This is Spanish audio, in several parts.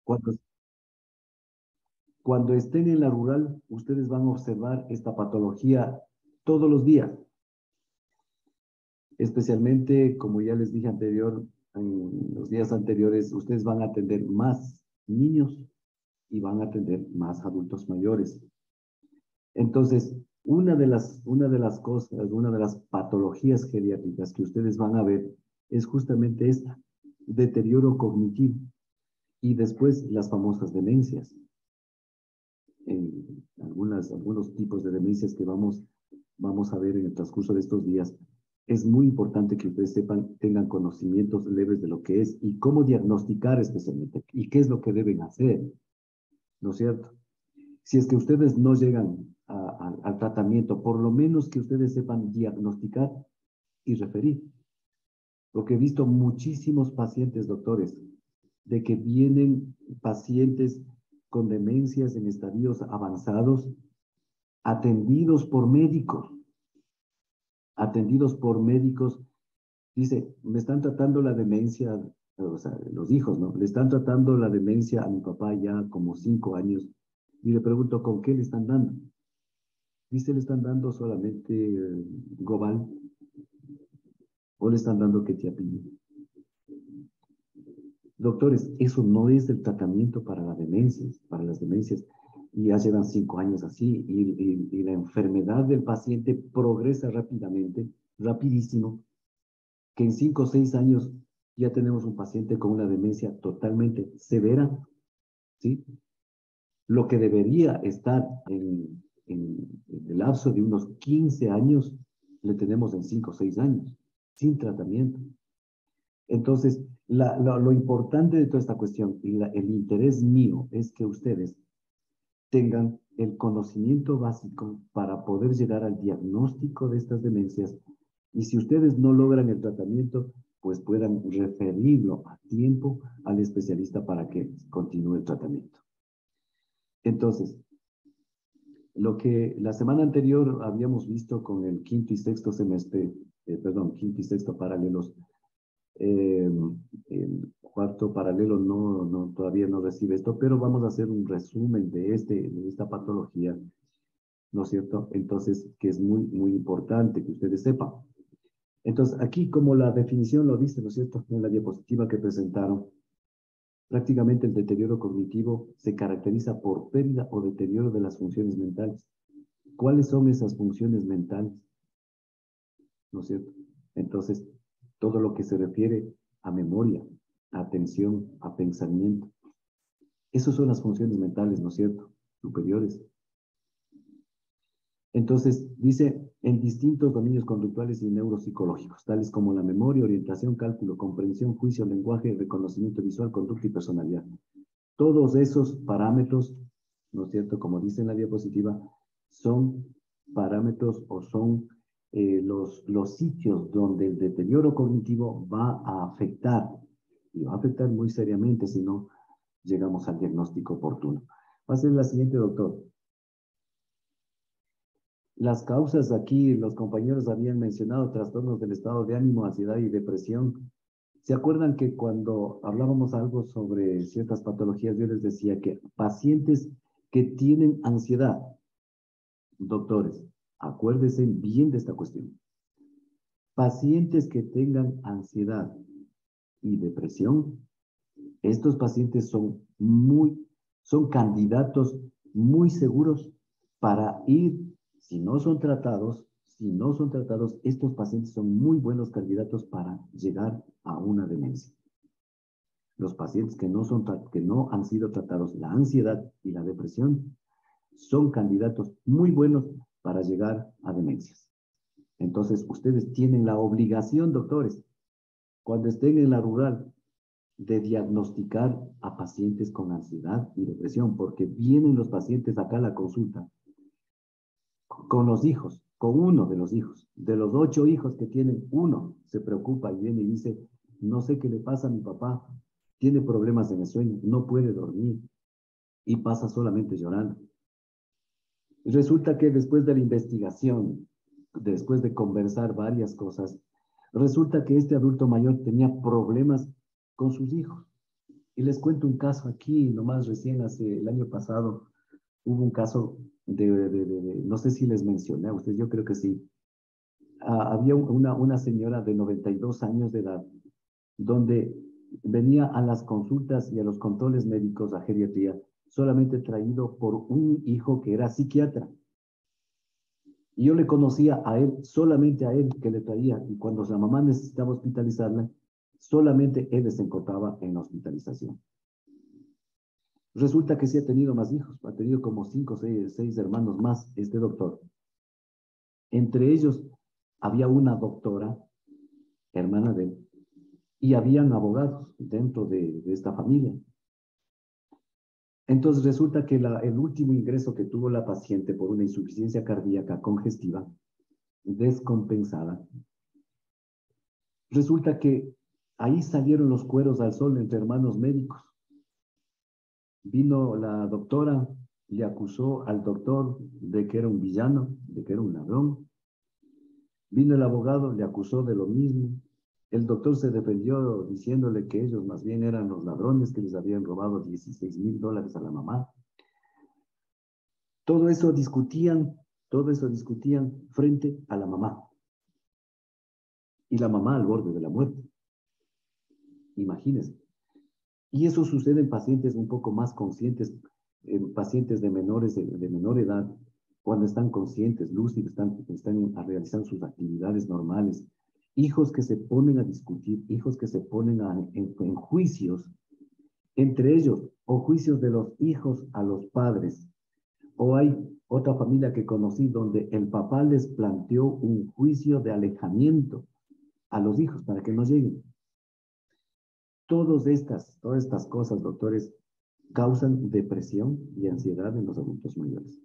Cuando, cuando estén en la rural, ustedes van a observar esta patología todos los días, especialmente, como ya les dije en los días anteriores, ustedes van a atender más niños y van a atender más adultos mayores. Entonces, una de las cosas, una de las patologías geriátricas que ustedes van a ver es justamente esta, deterioro cognitivo y después las famosas demencias. Algunos tipos de demencias que vamos a ver en el transcurso de estos días. Es muy importante que ustedes sepan, tengan conocimientos leves de lo que es y cómo diagnosticar especialmente y qué es lo que deben hacer, ¿no es cierto? Si es que ustedes no llegan al tratamiento, por lo menos que ustedes sepan diagnosticar y referir. Porque he visto muchísimos pacientes, doctores, de que vienen pacientes con demencias en estadios avanzados, atendidos por médicos, atendidos por médicos. Dice, me están tratando la demencia, o sea, los hijos, ¿no? Le están tratando la demencia a mi papá ya como 5 años. Y le pregunto, ¿con qué le están dando? Dice, le están dando solamente Gobal o le están dando Quetiapina. Doctores, eso no es el tratamiento para las demencias, y ya llevan 5 años así, y la enfermedad del paciente progresa rápidamente, rapidísimo, que en 5 o 6 años ya tenemos un paciente con una demencia totalmente severa, ¿sí? Lo que debería estar en el lapso de unos 15 años, le tenemos en 5 o 6 años, sin tratamiento. Entonces, lo importante de toda esta cuestión y el interés mío es que ustedes tengan el conocimiento básico para poder llegar al diagnóstico de estas demencias y si ustedes no logran el tratamiento, pues puedan referirlo a tiempo al especialista para que continúe el tratamiento. Entonces, lo que la semana anterior habíamos visto con el quinto y sexto semestre, quinto y sexto paralelos, eh, el cuarto paralelo todavía no recibe esto, pero vamos a hacer un resumen de esta patología, ¿no es cierto? Entonces, que es muy, muy importante que ustedes sepan. Entonces, aquí como la definición lo dice, ¿no es cierto? En la diapositiva que presentaron, prácticamente el deterioro cognitivo se caracteriza por pérdida o deterioro de las funciones mentales. ¿Cuáles son esas funciones mentales? ¿No es cierto? Entonces, todo lo que se refiere a memoria, a atención, a pensamiento. Esas son las funciones mentales, ¿no es cierto? Superiores. Entonces, dice, en distintos dominios conductuales y neuropsicológicos, tales como la memoria, orientación, cálculo, comprensión, juicio, lenguaje, reconocimiento visual, conducta y personalidad. Todos esos parámetros, ¿no es cierto? Como dice en la diapositiva, son parámetros o son los sitios donde el deterioro cognitivo va a afectar, y va a afectar muy seriamente si no llegamos al diagnóstico oportuno. Va a ser la siguiente, doctor. Las causas aquí, los compañeros habían mencionado trastornos del estado de ánimo, ansiedad y depresión. ¿Se acuerdan que cuando hablábamos algo sobre ciertas patologías, yo les decía que pacientes que tienen ansiedad, doctores, acuérdense bien de esta cuestión. Pacientes que tengan ansiedad y depresión, estos pacientes son candidatos muy seguros para ir, si no son tratados, estos pacientes son muy buenos candidatos para llegar a una demencia. Los pacientes que no han sido tratados, la ansiedad y la depresión, son candidatos muy buenos para llegar a demencias. Entonces, ustedes tienen la obligación, doctores, cuando estén en la rural, de diagnosticar a pacientes con ansiedad y depresión, porque vienen los pacientes acá a la consulta con los hijos, con uno de los hijos. De los 8 hijos que tienen, uno se preocupa y viene y dice, no sé qué le pasa a mi papá, tiene problemas en el sueño, no puede dormir y pasa solamente llorando. Resulta que después de la investigación, después de conversar varias cosas, resulta que este adulto mayor tenía problemas con sus hijos. Y les cuento un caso aquí, nomás recién hace el año pasado, hubo un caso no sé si les mencioné a ustedes, yo creo que sí. Había una señora de 92 años de edad, donde venía a las consultas y a los controles médicos a geriatría, solamente traído por un hijo que era psiquiatra. Y yo le conocía a él, solamente a él que le traía, y cuando la mamá necesitaba hospitalizarla, solamente él se encontraba en la hospitalización. Resulta que sí ha tenido más hijos, ha tenido como 5 o 6 hermanos más este doctor. Entre ellos había una doctora, hermana de él, y habían abogados dentro de esta familia. Entonces resulta que el último ingreso que tuvo la paciente por una insuficiencia cardíaca congestiva descompensada, resulta que ahí salieron los cueros al sol entre hermanos médicos. Vino la doctora, le acusó al doctor de que era un villano, de que era un ladrón. Vino el abogado, le acusó de lo mismo. El doctor se defendió diciéndole que ellos más bien eran los ladrones que les habían robado $16,000 a la mamá. Todo eso discutían frente a la mamá. Y la mamá al borde de la muerte. Imagínense. Y eso sucede en pacientes un poco más conscientes, en pacientes de menor edad, cuando están conscientes, lúcidos, están realizando sus actividades normales. Hijos que se ponen a discutir, hijos que se ponen en juicios, entre ellos, o juicios de los hijos a los padres. O hay otra familia que conocí donde el papá les planteó un juicio de alejamiento a los hijos para que no lleguen. Todas estas cosas, doctores, causan depresión y ansiedad en los adultos mayores.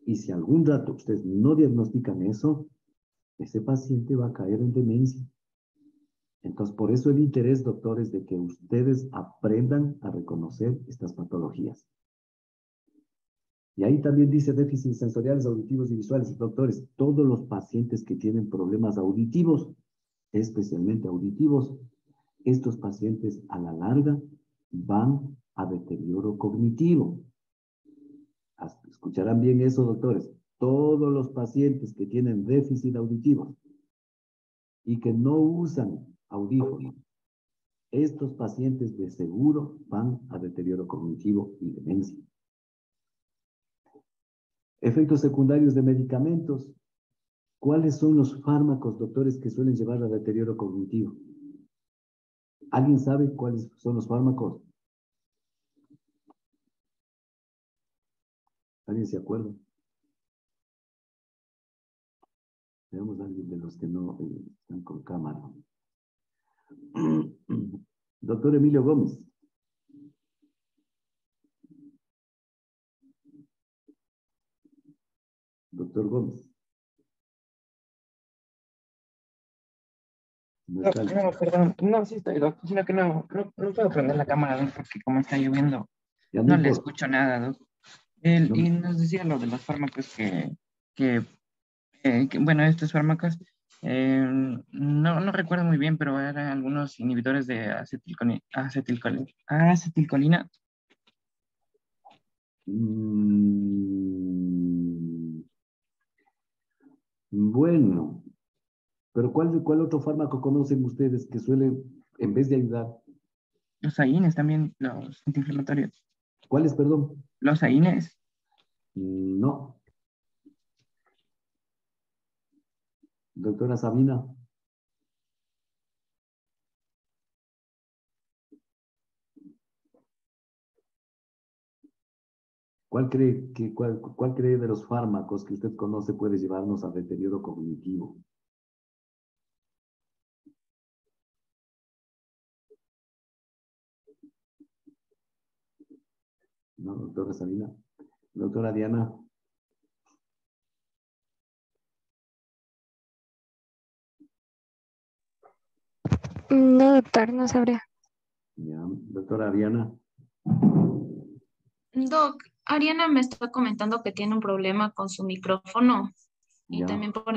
Y si algún rato ustedes no diagnostican eso, ese paciente va a caer en demencia. Entonces, por eso el interés, doctores, de que ustedes aprendan a reconocer estas patologías. Y ahí también dice déficits sensoriales, auditivos y visuales. Doctores, todos los pacientes que tienen problemas auditivos, especialmente auditivos, estos pacientes a la larga van a deterioro cognitivo. Escucharán bien eso, doctores. Todos los pacientes que tienen déficit auditivo y que no usan audífonos, estos pacientes de seguro van a deterioro cognitivo y demencia. Efectos secundarios de medicamentos. ¿Cuáles son los fármacos, doctores, que suelen llevar a deterioro cognitivo? ¿Alguien sabe cuáles son los fármacos? ¿Alguien se acuerda? Veamos a alguien de los que no están con cámara. Doctor Emilio Gómez. Doctor Gómez. No, perdón, no, sí estoy, doctor, sino que no puedo prender la cámara, doc, porque como está lloviendo, Ya no no le importa. escucho nada, doc. No, Y nos decía lo de los fármacos bueno, estos fármacos, no recuerdo muy bien, pero eran algunos inhibidores de acetilcolina. mm, bueno, pero ¿cuál otro fármaco conocen ustedes que suele, en vez de ayudar? Los AINES también, los antiinflamatorios. ¿Cuáles, perdón? Los AINES. No. Doctora Sabina. ¿Cuál cree de los fármacos que usted conoce puede llevarnos a deterioro cognitivo? ¿No, doctora Sabina? Doctora Diana. No, doctor, no sabría. Ya. Doctora Diana. Doc, Ariana me está comentando que tiene un problema con su micrófono y Ya. también con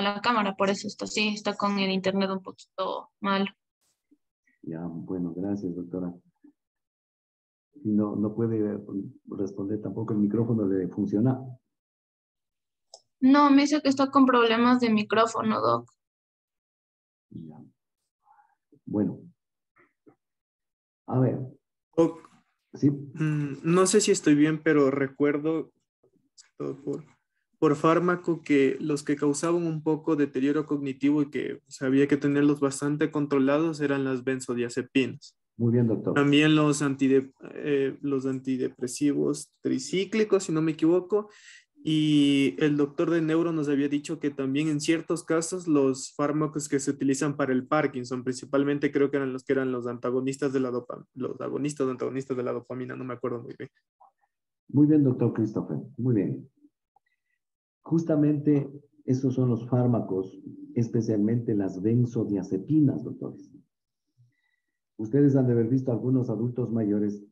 la cámara, por eso está así, está con el internet un poquito mal. Ya, bueno, gracias, doctora. Y no puede responder tampoco, el micrófono le funciona. No, me dice que está con problemas de micrófono, Doc. Ya. Bueno, a ver, Doc, sí, no sé si estoy bien, pero recuerdo por fármaco que los que causaban un poco deterioro cognitivo y que había que tenerlos bastante controlados eran las benzodiazepinas. muy bien, doctor. También los antidepresivos tricíclicos, si no me equivoco. Y el doctor de neuro nos había dicho que también en ciertos casos los fármacos que se utilizan para el Parkinson, principalmente creo que eran los antagonistas de la dopamina, los agonistas o antagonistas de la dopamina, no me acuerdo muy bien. Muy bien, doctor Christopher, muy bien. Justamente esos son los fármacos, especialmente las benzodiazepinas, doctores. Ustedes han de haber visto algunos adultos mayores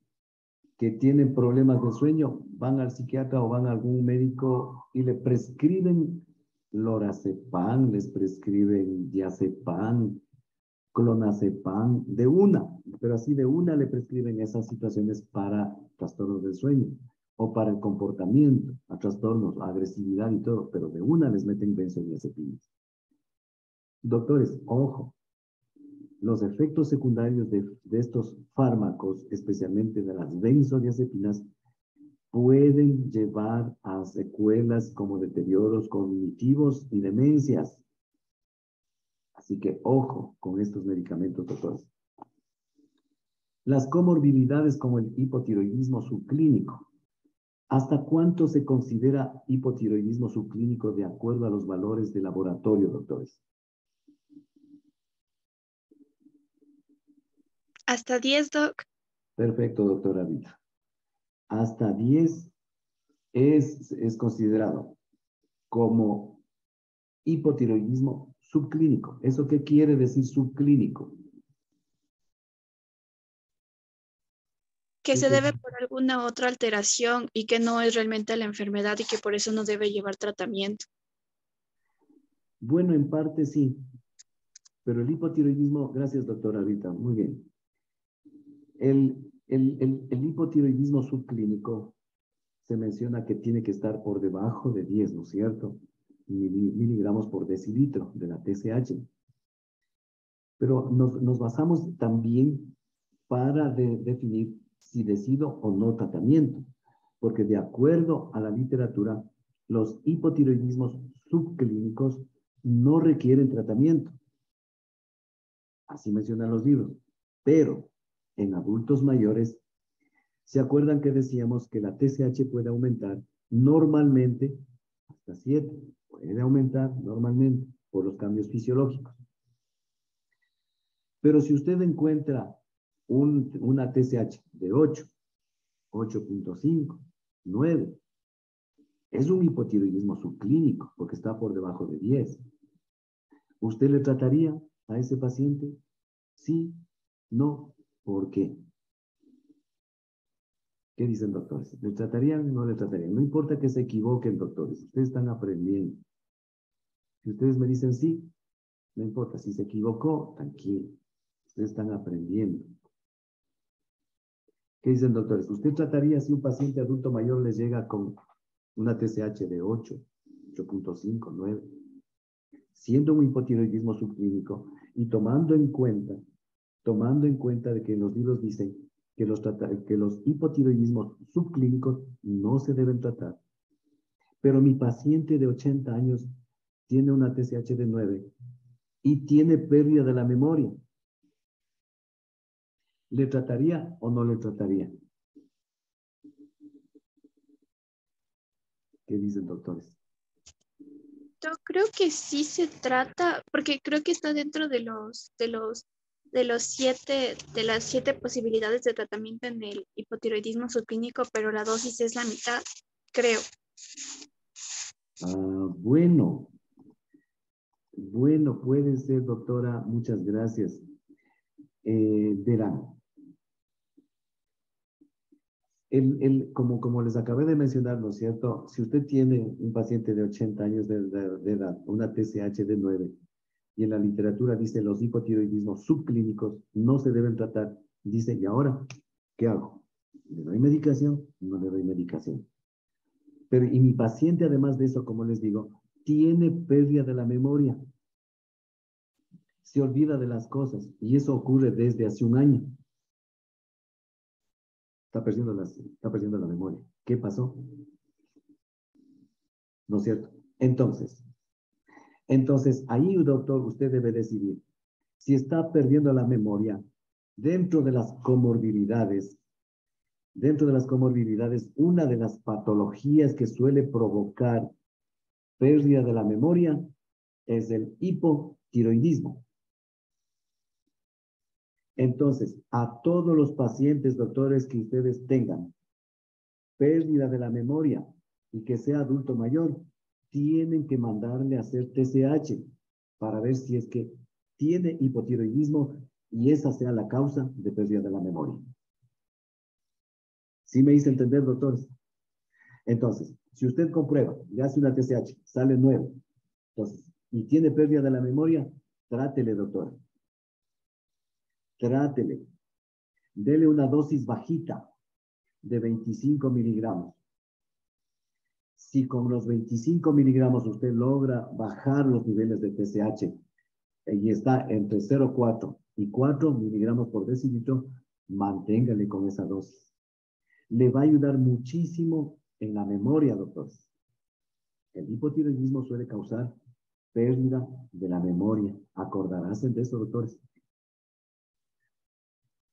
que tienen problemas de sueño, van al psiquiatra o van a algún médico y le prescriben lorazepam, les prescriben diazepam, clonazepam, de una, pero así de una le prescriben esas situaciones para trastornos del sueño o para el comportamiento, a trastornos, a agresividad y todo, pero de una les meten benzodiazepinas. Doctores, ojo, los efectos secundarios de estos fármacos, especialmente de las benzodiazepinas, pueden llevar a secuelas como deterioros cognitivos y demencias. Así que ojo con estos medicamentos, doctores. Las comorbilidades como el hipotiroidismo subclínico. ¿Hasta cuánto se considera hipotiroidismo subclínico de acuerdo a los valores de laboratorio, doctores? Hasta 10, Doc. Perfecto, doctora Rita. Hasta 10 es considerado como hipotiroidismo subclínico. ¿Eso qué quiere decir subclínico? Que se debe por alguna otra alteración y que no es realmente la enfermedad y que por eso no debe llevar tratamiento. Bueno, en parte sí, pero el hipotiroidismo, gracias doctora Rita, muy bien. El hipotiroidismo subclínico se menciona que tiene que estar por debajo de 10, ¿no es cierto? Miligramos por decilitro de la TSH. Pero nos basamos también para definir si decido o no tratamiento, porque de acuerdo a la literatura, los hipotiroidismos subclínicos no requieren tratamiento. Así mencionan los libros. Pero en adultos mayores, ¿se acuerdan que decíamos que la TSH puede aumentar normalmente hasta 7? Puede aumentar normalmente por los cambios fisiológicos. Pero si usted encuentra una TSH de 8, 8.5, 9, es un hipotiroidismo subclínico porque está por debajo de 10. ¿Usted le trataría a ese paciente? Sí, no, ¿por qué? ¿Qué dicen doctores? ¿Le tratarían o no le tratarían? No importa que se equivoquen, doctores, ustedes están aprendiendo. Si ustedes me dicen sí, no importa. Si se equivocó, tranquilo, ustedes están aprendiendo. ¿Qué dicen doctores? ¿Usted trataría si un paciente adulto mayor les llega con una TSH de 8, 8.5, 9, siendo un hipotiroidismo subclínico y tomando en cuenta de que los libros dicen que los hipotiroidismos subclínicos no se deben tratar? Pero mi paciente de 80 años tiene una TSH de 9 y tiene pérdida de la memoria. ¿Le trataría o no le trataría? ¿Qué dicen doctores? Yo creo que sí se trata, porque creo que está dentro de las 7 posibilidades de tratamiento en el hipotiroidismo subclínico, pero la dosis es la mitad, creo. Bueno, puede ser, doctora, muchas gracias. Verán, como les acabé de mencionar, ¿no es cierto? Si usted tiene un paciente de 80 años de edad, una TSH de 9, Y en la literatura dice los hipotiroidismos subclínicos no se deben tratar. Dice, ¿y ahora qué hago? ¿Le doy medicación? No le doy medicación. Pero, y mi paciente, además de eso, como les digo, tiene pérdida de la memoria. Se olvida de las cosas. Y eso ocurre desde hace un año. Está perdiendo la memoria. ¿Qué pasó? ¿No es cierto? Entonces, ahí, doctor, usted debe decidir si está perdiendo la memoria dentro de las comorbilidades. Dentro de las comorbilidades, una de las patologías que suele provocar pérdida de la memoria es el hipotiroidismo. Entonces, a todos los pacientes, doctores, que ustedes tengan pérdida de la memoria y que sea adulto mayor, tienen que mandarle a hacer TSH para ver si es que tiene hipotiroidismo y esa sea la causa de pérdida de la memoria. ¿Sí me hice entender, doctores? Entonces, si usted comprueba, le hace una TSH, sale 9, entonces, y tiene pérdida de la memoria, trátele, doctor. Trátele. Dele una dosis bajita de 25 miligramos. Si con los 25 miligramos usted logra bajar los niveles de TSH y está entre 0,4 y 4 miligramos por decilitro, manténgale con esa dosis. Le va a ayudar muchísimo en la memoria, doctores. El hipotiroidismo suele causar pérdida de la memoria. Acordarás de eso, doctores.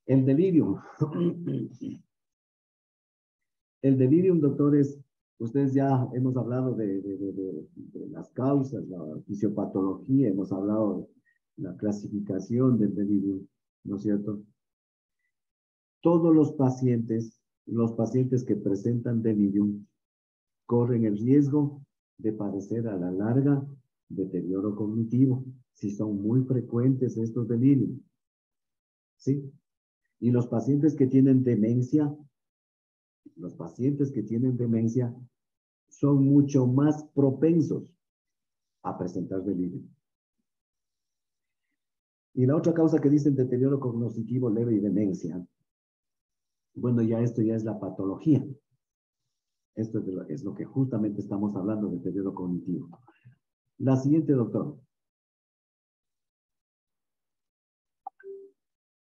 El delirium. El delirium, doctores, ustedes ya hemos hablado de las causas, la fisiopatología, hemos hablado de la clasificación del delirium, ¿no es cierto? Todos los pacientes que presentan delirium, corren el riesgo de padecer a la larga deterioro cognitivo, si son muy frecuentes estos delirios. ¿Sí? Y los pacientes que tienen demencia, son mucho más propensos a presentar delirio. Y la otra causa que dicen deterioro cognitivo leve y demencia, bueno, esto ya es la patología. Esto es lo que justamente estamos hablando de deterioro cognitivo. La siguiente, doctor.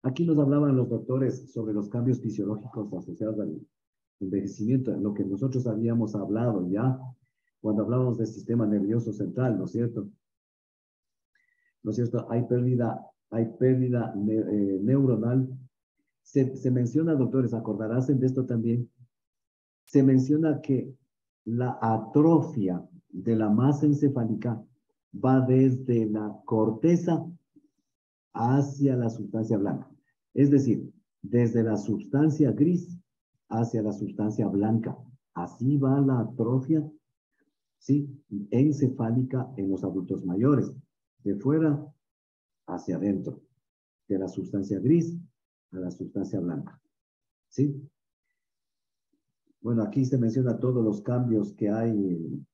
Aquí nos hablaban los doctores sobre los cambios fisiológicos asociados al envejecimiento, lo que nosotros habíamos hablado ya cuando hablábamos del sistema nervioso central, ¿no es cierto? ¿No es cierto? Hay pérdida neuronal. Se menciona, doctores, acordarás de esto también, se menciona que la atrofia de la masa encefálica va desde la corteza hacia la sustancia blanca. Es decir, desde la sustancia gris hacia la sustancia blanca. Así va la atrofia, ¿sí?, encefálica en los adultos mayores. De fuera hacia adentro. De la sustancia gris a la sustancia blanca. ¿Sí? Bueno, aquí se menciona todos los cambios que hay,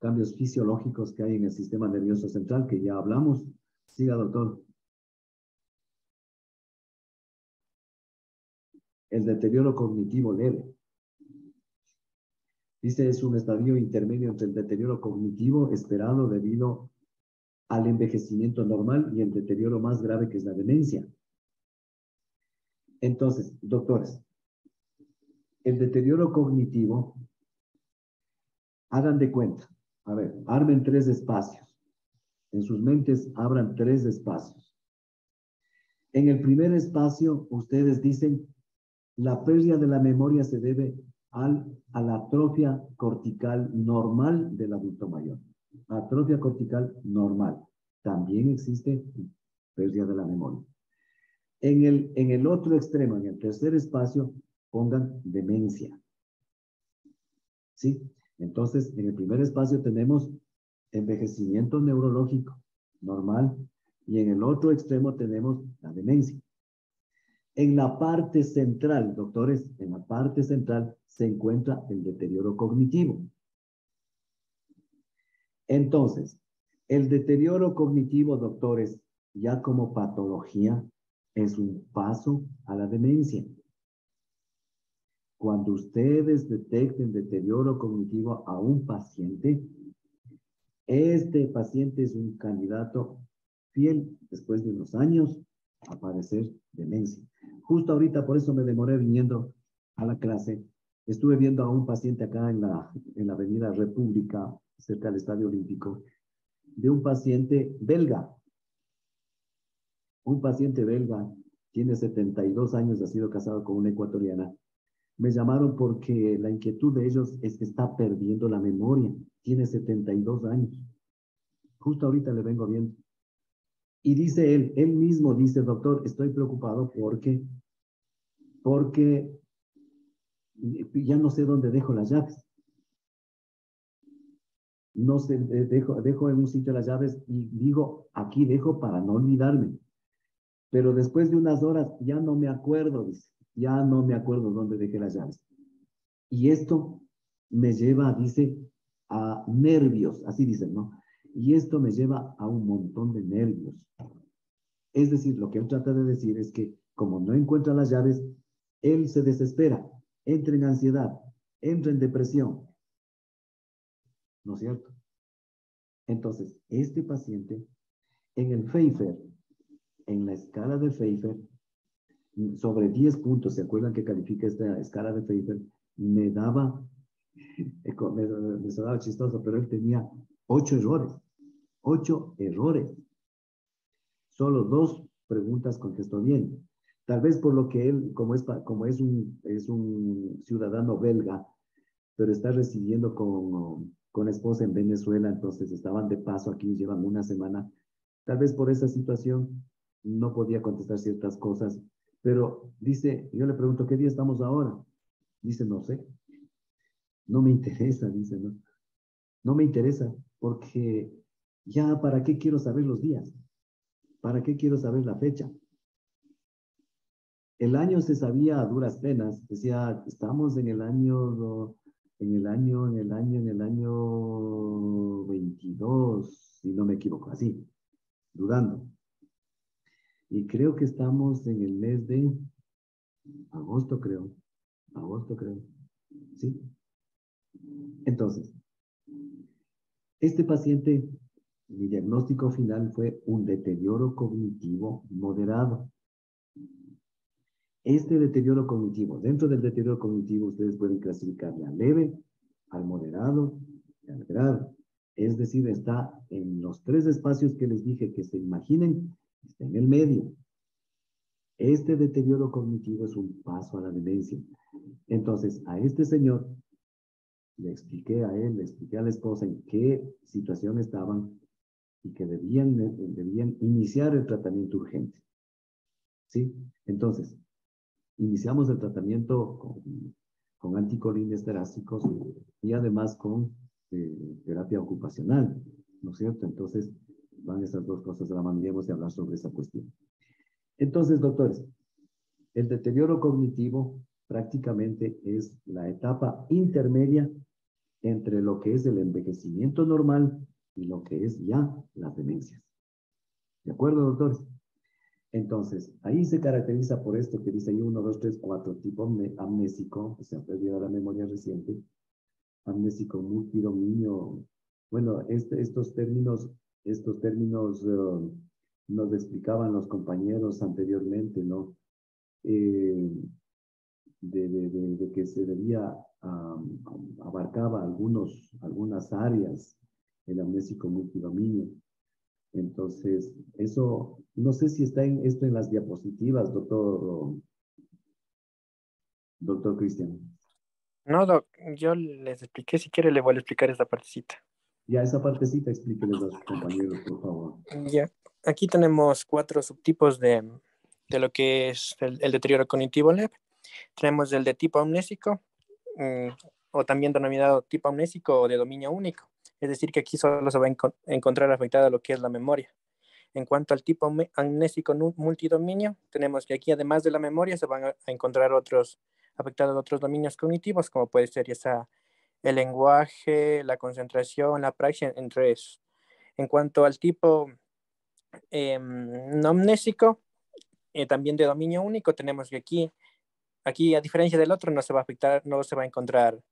cambios fisiológicos que hay en el sistema nervioso central, que ya hablamos. Siga, doctor. El deterioro cognitivo leve. Dice, es un estadio intermedio entre el deterioro cognitivo esperado debido al envejecimiento normal y el deterioro más grave, que es la demencia. Entonces, doctores, el deterioro cognitivo, hagan de cuenta, a ver, armen 3 espacios. En sus mentes abran 3 espacios. En el primer espacio, ustedes dicen, la pérdida de la memoria se debe a la atrofia cortical normal del adulto mayor. Atrofia cortical normal. También existe pérdida de la memoria. En el otro extremo, en el tercer espacio, pongan demencia. ¿Sí? Entonces, en el primer espacio tenemos envejecimiento neurológico normal y en el otro extremo tenemos la demencia. En la parte central, doctores, en la parte central se encuentra el deterioro cognitivo. Entonces, El deterioro cognitivo, doctores, ya como patología, es un paso a la demencia. Cuando ustedes detecten deterioro cognitivo a un paciente, este paciente es un candidato fiel, después de unos años, a padecer demencia. Justo ahorita, por eso me demoré viniendo a la clase. Estuve viendo a un paciente acá en la Avenida República, cerca del Estadio Olímpico, de un paciente belga. Un paciente belga, tiene 72 años, ha sido casado con una ecuatoriana. Me llamaron porque la inquietud de ellos es que está perdiendo la memoria. Tiene 72 años. Justo ahorita le vengo viendo. Y dice él mismo dice, doctor, estoy preocupado porque ya no sé dónde dejo las llaves. No sé, dejo en un sitio las llaves y digo, aquí dejo para no olvidarme. Pero después de unas horas ya no me acuerdo, dice, ya no me acuerdo dónde dejé las llaves. Y esto me lleva, dice, a nervios, así dicen, ¿no? Y esto me lleva a un montón de nervios. Es decir, lo que él trata de decir es que como no encuentra las llaves, él se desespera, entra en ansiedad, entra en depresión. ¿No es cierto? Entonces, este paciente, en el Pfeiffer, en la escala de Pfeiffer, sobre 10 puntos, ¿se acuerdan que califica esta escala de Pfeiffer? Me sonaba chistoso, pero él tenía 8 errores. 8 errores. Solo 2 preguntas contestó bien. Tal vez por lo que él, como es un ciudadano belga, pero está residiendo con esposa en Venezuela, entonces estaban de paso aquí, llevan una semana. Tal vez por esa situación no podía contestar ciertas cosas, pero dice, yo le pregunto, ¿qué día estamos ahora? Dice, no sé. No me interesa, dice, ¿no? No me interesa, porque ya, ¿para qué quiero saber los días? ¿Para qué quiero saber la fecha? El año se sabía a duras penas, decía, estamos en el año 22, si no me equivoco, así, dudando. Y creo que estamos en el mes de agosto, creo. ¿Sí? Entonces, este paciente, mi diagnóstico final fue un deterioro cognitivo moderado. Este deterioro cognitivo, dentro del deterioro cognitivo, ustedes pueden clasificarle al leve, al moderado y al grave. Es decir, está en los 3 espacios que les dije que se imaginen, está en el medio. Este deterioro cognitivo es un paso a la demencia. Entonces, a este señor, le expliqué a él, le expliqué a la esposa en qué situación estaban y que debían iniciar el tratamiento urgente. ¿Sí? Entonces, iniciamos el tratamiento con anticolinesteráticos y además con terapia ocupacional, ¿no es cierto? Entonces, van esas 2 cosas de la mano y hemos de hablar sobre esa cuestión. Entonces, doctores, el deterioro cognitivo prácticamente es la etapa intermedia entre lo que es el envejecimiento normal y lo que es ya las demencias. ¿De acuerdo, doctores? Entonces, ahí se caracteriza por esto que dice ahí 1, 2, 3, 4, tipo amnésico, que se ha perdido la memoria reciente, amnésico multidominio. Bueno, estos términos nos explicaban los compañeros anteriormente, ¿no? De que se debía, abarcaba algunas áreas, el amnésico multidominio. Entonces, eso, no sé si está esto en las diapositivas, doctor Cristian. No, Doc, yo les expliqué, si quiere le voy a explicar esta partecita. Ya esa partecita explíqueles a sus compañeros, por favor. Ya, aquí tenemos 4 subtipos de lo que es el deterioro cognitivo leve. Tenemos el de tipo amnésico, o también denominado tipo amnésico o de dominio único. Es decir, que aquí solo se va a encontrar afectada lo que es la memoria. En cuanto al tipo amnésico multidominio, tenemos que aquí además de la memoria se van a encontrar afectados otros dominios cognitivos, como puede ser el lenguaje, la concentración, la praxis, entre esos. En cuanto al tipo no amnésico, también de dominio único, tenemos que aquí a diferencia del otro no se va a afectar, no se va a encontrar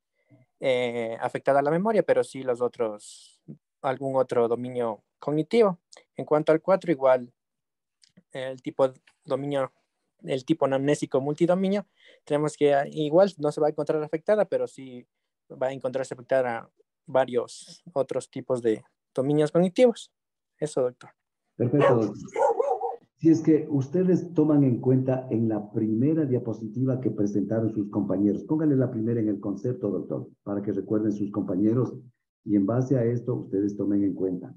afectada la memoria, pero sí los otros, algún otro dominio cognitivo. En cuanto al 4, igual el tipo dominio, el tipo amnésico multidominio, tenemos que igual no se va a encontrar afectada, pero sí va a encontrarse afectada varios otros tipos de dominios cognitivos. Eso, doctor. Perfecto, doctor. Si es que ustedes toman en cuenta en la primera diapositiva que presentaron sus compañeros, pónganle la primera en el concepto, doctor, para que recuerden sus compañeros y en base a esto ustedes tomen en cuenta.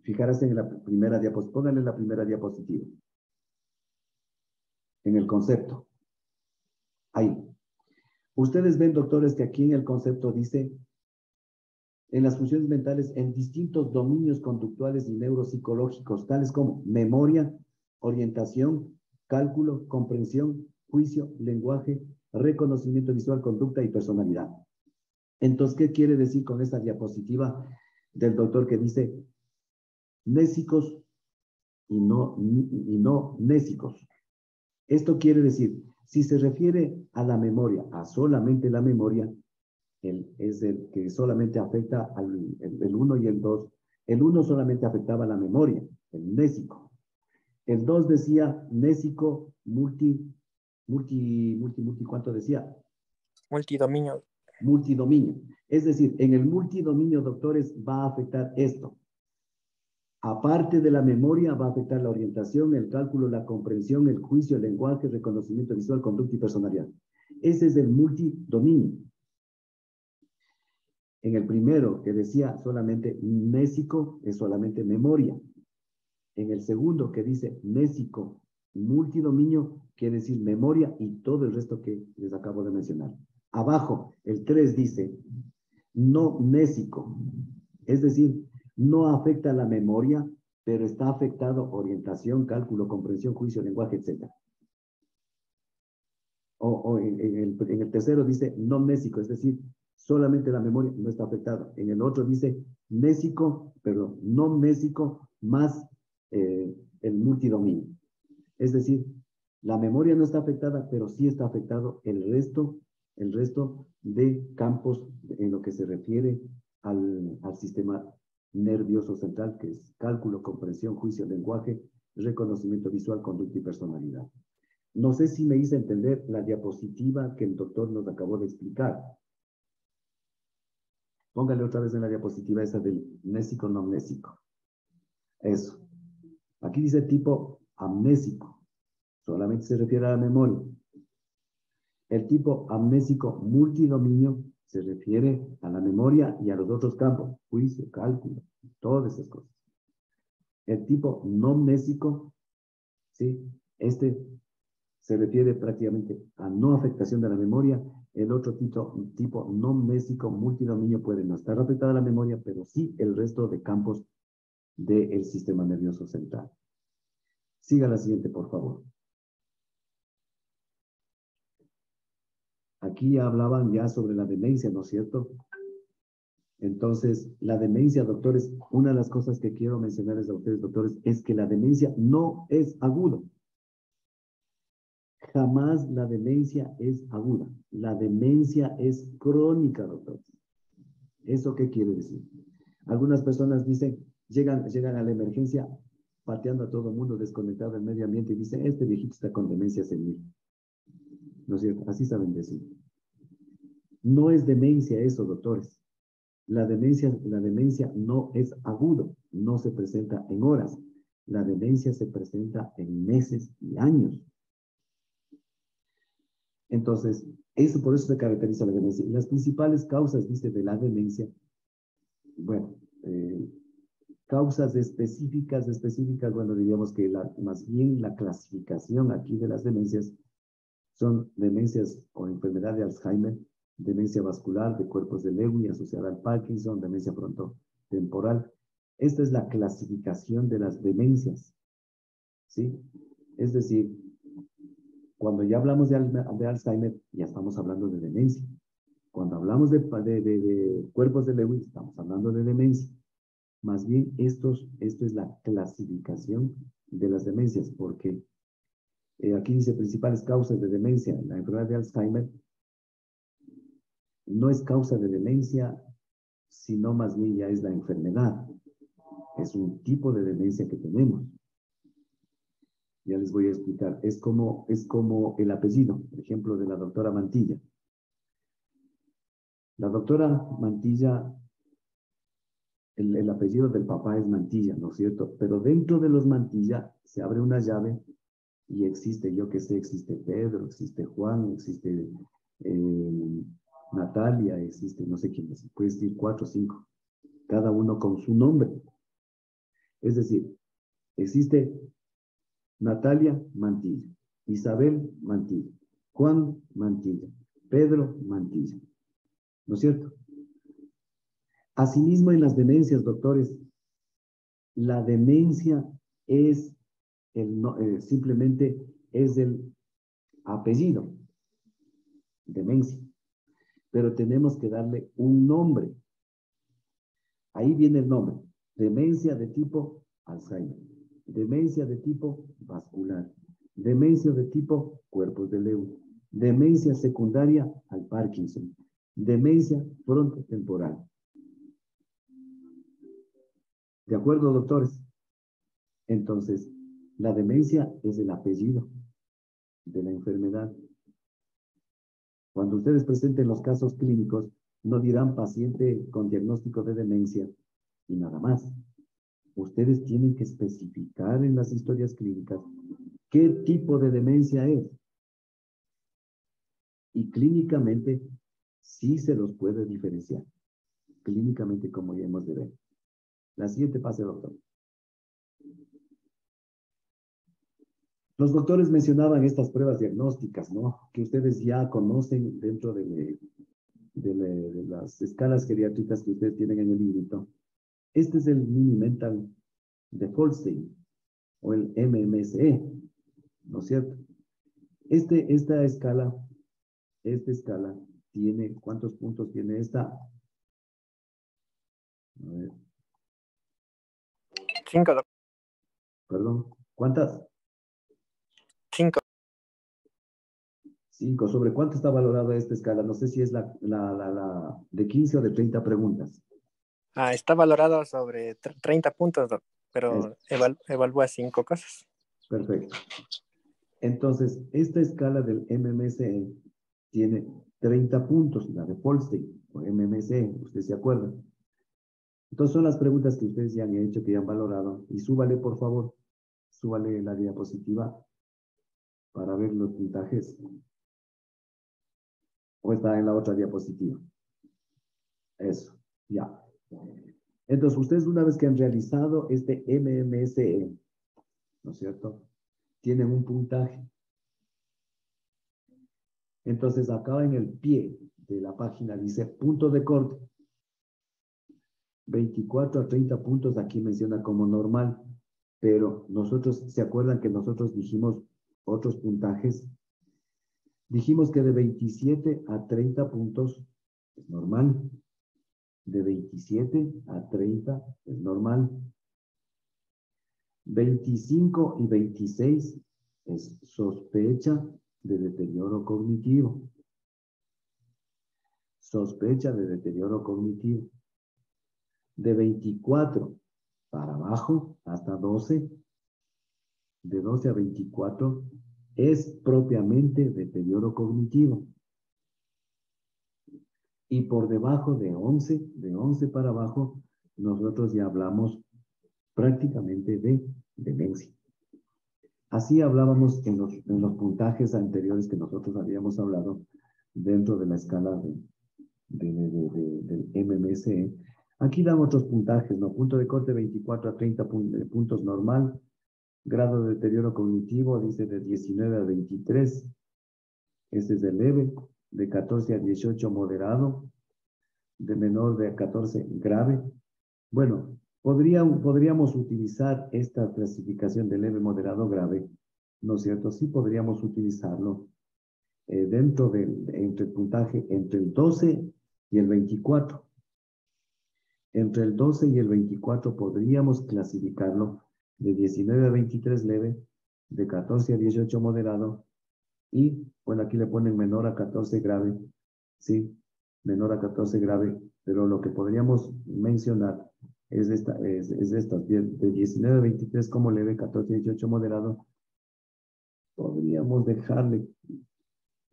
Fijarse en la primera diapositiva, pónganle la primera diapositiva. En el concepto. Ahí. Ustedes ven, doctores, que aquí en el concepto dice, en las funciones mentales, en distintos dominios conductuales y neuropsicológicos, tales como memoria, orientación, cálculo, comprensión, juicio, lenguaje, reconocimiento visual, conducta y personalidad. Entonces, ¿qué quiere decir con esta diapositiva del doctor que dice nésicos y no nésicos? Esto quiere decir, si se refiere a la memoria, a solamente la memoria, es el que solamente afecta el 1 y el 2. El 1 solamente afectaba la memoria, el nésico. El 2 decía nésico ¿cuánto decía? Multidominio. Multidominio. Es decir, en el multidominio, doctores, va a afectar esto. Aparte de la memoria, va a afectar la orientación, el cálculo, la comprensión, el juicio, el lenguaje, el reconocimiento visual, conducta y personalidad. Ese es el multidominio. En el primero, que decía solamente nésico, es solamente memoria. En el segundo, que dice nésico, multidominio, quiere decir memoria y todo el resto que les acabo de mencionar. Abajo, el 3 dice no nésico, es decir, no afecta la memoria, pero está afectado orientación, cálculo, comprensión, juicio, lenguaje, etc. En el tercero dice no nésico, es decir, solamente la memoria no está afectada. En el otro dice nésico, pero no nésico más el multidominio. Es decir, la memoria no está afectada, pero sí está afectado el resto de campos en lo que se refiere al sistema nervioso central, que es cálculo, comprensión, juicio, lenguaje, reconocimiento visual, conducta y personalidad. No sé si me hice entender la diapositiva que el doctor nos acabó de explicar. Póngale otra vez en la diapositiva esa del nésico, no amnésico. Eso. Aquí dice tipo amnésico. Solamente se refiere a la memoria. El tipo amnésico multidominio se refiere a la memoria y a los otros campos. Juicio, cálculo, todas esas cosas. El tipo no amnésico, ¿sí? Este se refiere prácticamente a no afectación de la memoria. El otro tipo no amnésico multidominio puede no estar afectada la memoria, pero sí el resto de campos del sistema nervioso central. Siga la siguiente, por favor. Aquí hablaban ya sobre la demencia, ¿no es cierto? Entonces, la demencia, doctores, una de las cosas que quiero mencionarles a ustedes, doctores, es que la demencia no es aguda. Jamás la demencia es aguda. La demencia es crónica, doctores. ¿Eso qué quiere decir? Algunas personas dicen, llegan a la emergencia pateando a todo el mundo, desconectado del medio ambiente, y dicen, este viejito está con demencia senil. ¿No es cierto? Así saben decir. No es demencia eso, doctores. La demencia no es agudo, no se presenta en horas. La demencia se presenta en meses y años. Entonces, por eso se caracteriza la demencia. Y las principales causas, dice, de la demencia, bueno, causas específicas, bueno, diríamos que más bien la clasificación aquí de las demencias son demencias o enfermedad de Alzheimer, demencia vascular, de cuerpos de Lewy asociada al Parkinson, demencia frontotemporal. Esta es la clasificación de las demencias, ¿sí? Es decir, cuando ya hablamos de Alzheimer, ya estamos hablando de demencia. Cuando hablamos de cuerpos de Lewy, estamos hablando de demencia. Más bien, esto es la clasificación de las demencias, porque aquí dice principales causas de demencia. La enfermedad de Alzheimer no es causa de demencia, sino más bien ya es la enfermedad. Es un tipo de demencia que tenemos. Ya les voy a explicar. Es como el apellido, por ejemplo, de la doctora Mantilla. La doctora Mantilla, el apellido del papá es Mantilla, ¿no es cierto? Pero dentro de los Mantilla se abre una llave y existe, yo que sé, existe Pedro, existe Juan, existe Natalia, existe no sé quién es, puede decir 4 o 5, cada uno con su nombre. Es decir, existe Natalia Mantilla, Isabel Mantilla, Juan Mantilla, Pedro Mantilla, ¿no es cierto? Asimismo, en las demencias, doctores, la demencia es simplemente es el apellido, demencia, pero tenemos que darle un nombre. Ahí viene el nombre, demencia de tipo Alzheimer, demencia de tipo vascular, demencia de tipo cuerpos de Lewy, demencia secundaria al Parkinson, demencia frontotemporal. ¿De acuerdo, doctores? Entonces, la demencia es el apellido de la enfermedad. Cuando ustedes presenten los casos clínicos, no dirán paciente con diagnóstico de demencia y nada más. Ustedes tienen que especificar en las historias clínicas qué tipo de demencia es. Y clínicamente sí se los puede diferenciar. Clínicamente, como ya hemos de ver. La siguiente pase, doctor. Los doctores mencionaban estas pruebas diagnósticas, ¿no? Que ustedes ya conocen dentro de las escalas geriátricas que ustedes tienen en el librito. Este es el Mini Mental de Folstein, o el MMSE, ¿no es cierto? Esta escala tiene, ¿cuántos puntos tiene esta? A ver. 5. Perdón, ¿cuántas? 5. 5. ¿Sobre cuánto está valorada esta escala? No sé si es la de 15 o de 30 preguntas. Está valorado sobre 30 puntos, pero evalúa 5 cosas. Perfecto. Entonces, esta escala del MMSE tiene 30 puntos, la de Folstein, o MMSE, ustedes se acuerdan. Entonces, son las preguntas que ustedes ya han hecho, que ya han valorado. Y súbale, por favor, súbale la diapositiva para ver los puntajes. O está en la otra diapositiva. Eso, ya. Entonces, ustedes una vez que han realizado este MMSE, ¿no es cierto? Tienen un puntaje. Entonces, acá en el pie de la página dice punto de corte. 24 a 30 puntos aquí menciona como normal. Pero nosotros, ¿se acuerdan que nosotros dijimos otros puntajes? Dijimos que de 27 a 30 puntos es normal. De 27 a 30 es normal. 25 y 26 es sospecha de deterioro cognitivo. Sospecha de deterioro cognitivo. De 24 para abajo hasta 12, de 12 a 24 es propiamente deterioro cognitivo. Y por debajo de 11 para abajo, nosotros ya hablamos prácticamente de demencia. Así hablábamos en los puntajes anteriores que nosotros habíamos hablado dentro de la escala del MMSE. Aquí dan otros puntajes, ¿no? Punto de corte 24 a 30 puntos normal. Grado de deterioro cognitivo dice de 19 a 23. Este es el leve. De 14 a 18 moderado. De menor de 14 grave. Bueno, podríamos utilizar esta clasificación de leve, moderado, grave, ¿no es cierto? Sí podríamos utilizarlo dentro entre el puntaje entre el 12 y el 24. Entre el 12 y el 24 podríamos clasificarlo de 19 a 23 leve, de 14 a 18 moderado, y, bueno, aquí le ponen menor a 14 grave, ¿sí? Menor a 14 grave, pero lo que podríamos mencionar es estas, de 19 a 23 como leve, 14 a 18 moderado. Podríamos dejarle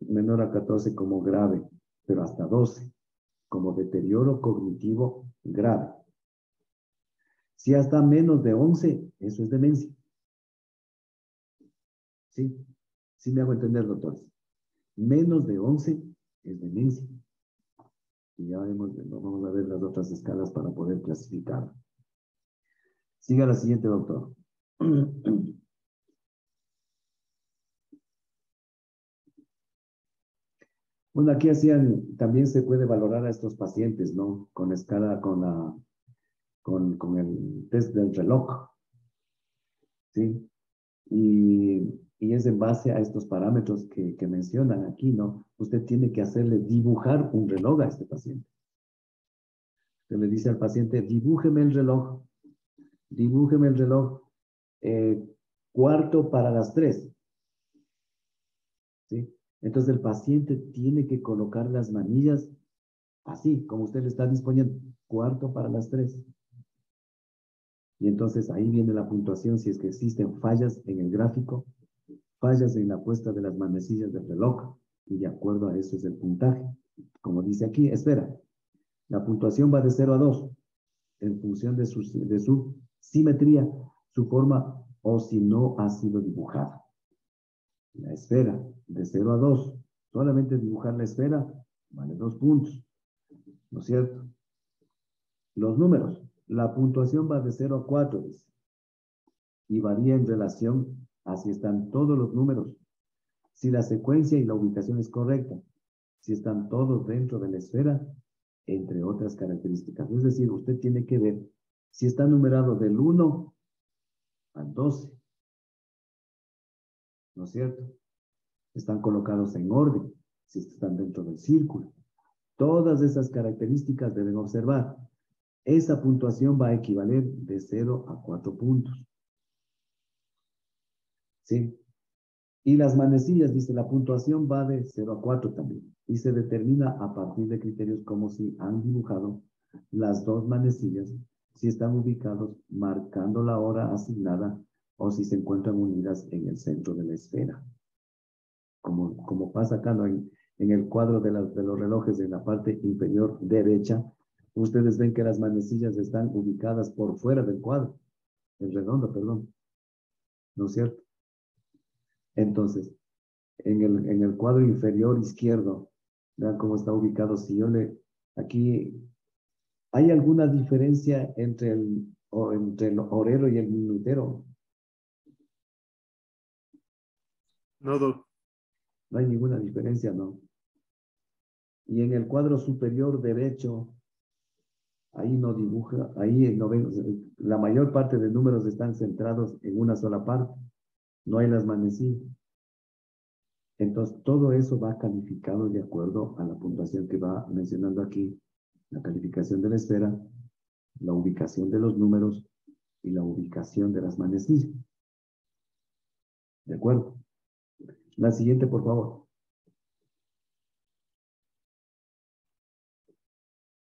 menor a 14 como grave, pero hasta 12 como deterioro cognitivo grave. Si hasta menos de 11, eso es demencia. ¿Sí? ¿Sí me hago entender, doctores? Menos de 11 es demencia. Y ya vamos a ver las otras escalas para poder clasificar. Siga la siguiente, doctor. Bueno, aquí también se puede valorar a estos pacientes, ¿no? Con escala, con el test del reloj, ¿sí? Y es en base a estos parámetros que mencionan aquí, ¿no? Usted tiene que hacerle dibujar un reloj a este paciente. Usted le dice al paciente, dibújeme el reloj, cuarto para las 3, ¿sí? Entonces el paciente tiene que colocar las manillas así, como usted le está disponiendo, cuarto para las 3. Y entonces ahí viene la puntuación si es que existen fallas en el gráfico, fallas en la puesta de las manecillas del reloj, y de acuerdo a eso es el puntaje. Como dice aquí, espera, la puntuación va de 0 a 2, en función de su simetría, su forma, o si no ha sido dibujada. La esfera, de 0 a 2, solamente dibujar la esfera, vale 2 puntos, ¿no es cierto? Los números, la puntuación va de 0 a 4, dice, y varía en relación a si están todos los números, si la secuencia y la ubicación es correcta, si están todos dentro de la esfera, entre otras características. Es decir, usted tiene que ver si está numerado del 1 al 12, ¿no es cierto? Están colocados en orden, si están dentro del círculo. Todas esas características deben observar. Esa puntuación va a equivaler de 0 a 4 puntos. ¿Sí? Y las manecillas, dice, la puntuación va de 0 a 4 también. Y se determina a partir de criterios como si han dibujado las dos manecillas, si están ubicados marcando la hora asignada o si se encuentran unidas en el centro de la esfera. Como pasa acá, ¿no? En el cuadro de los relojes en la parte inferior derecha, ustedes ven que las manecillas están ubicadas por fuera del cuadro, el redondo, perdón. ¿No es cierto? Entonces, en el cuadro inferior izquierdo, vean cómo está ubicado. Si yo aquí, ¿hay alguna diferencia entre el horero y el minutero? No, doc. No hay ninguna diferencia, ¿no? Y en el cuadro superior derecho, ahí no dibuja, ahí no ven, la mayor parte de números están centrados en una sola parte. No hay las manecillas. Entonces, todo eso va calificado de acuerdo a la puntuación que va mencionando aquí, la calificación de la esfera, la ubicación de los números y la ubicación de las manecillas. ¿De acuerdo? La siguiente, por favor.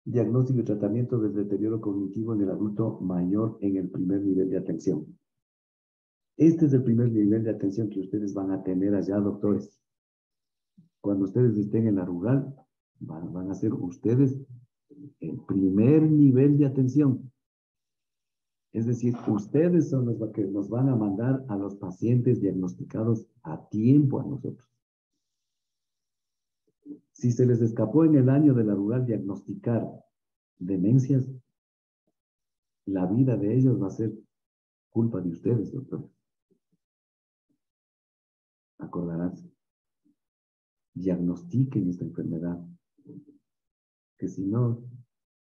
Diagnóstico y tratamiento del deterioro cognitivo en el adulto mayor en el primer nivel de atención. Este es el primer nivel de atención que ustedes van a tener allá, doctores. Cuando ustedes estén en la rural, van a ser ustedes el primer nivel de atención. Es decir, ustedes son los que nos van a mandar a los pacientes diagnosticados a tiempo a nosotros. Si se les escapó en el año de la rural diagnosticar demencias, la vida de ellos va a ser culpa de ustedes, doctores. Acordarás, diagnostiquen esta enfermedad. Que si no,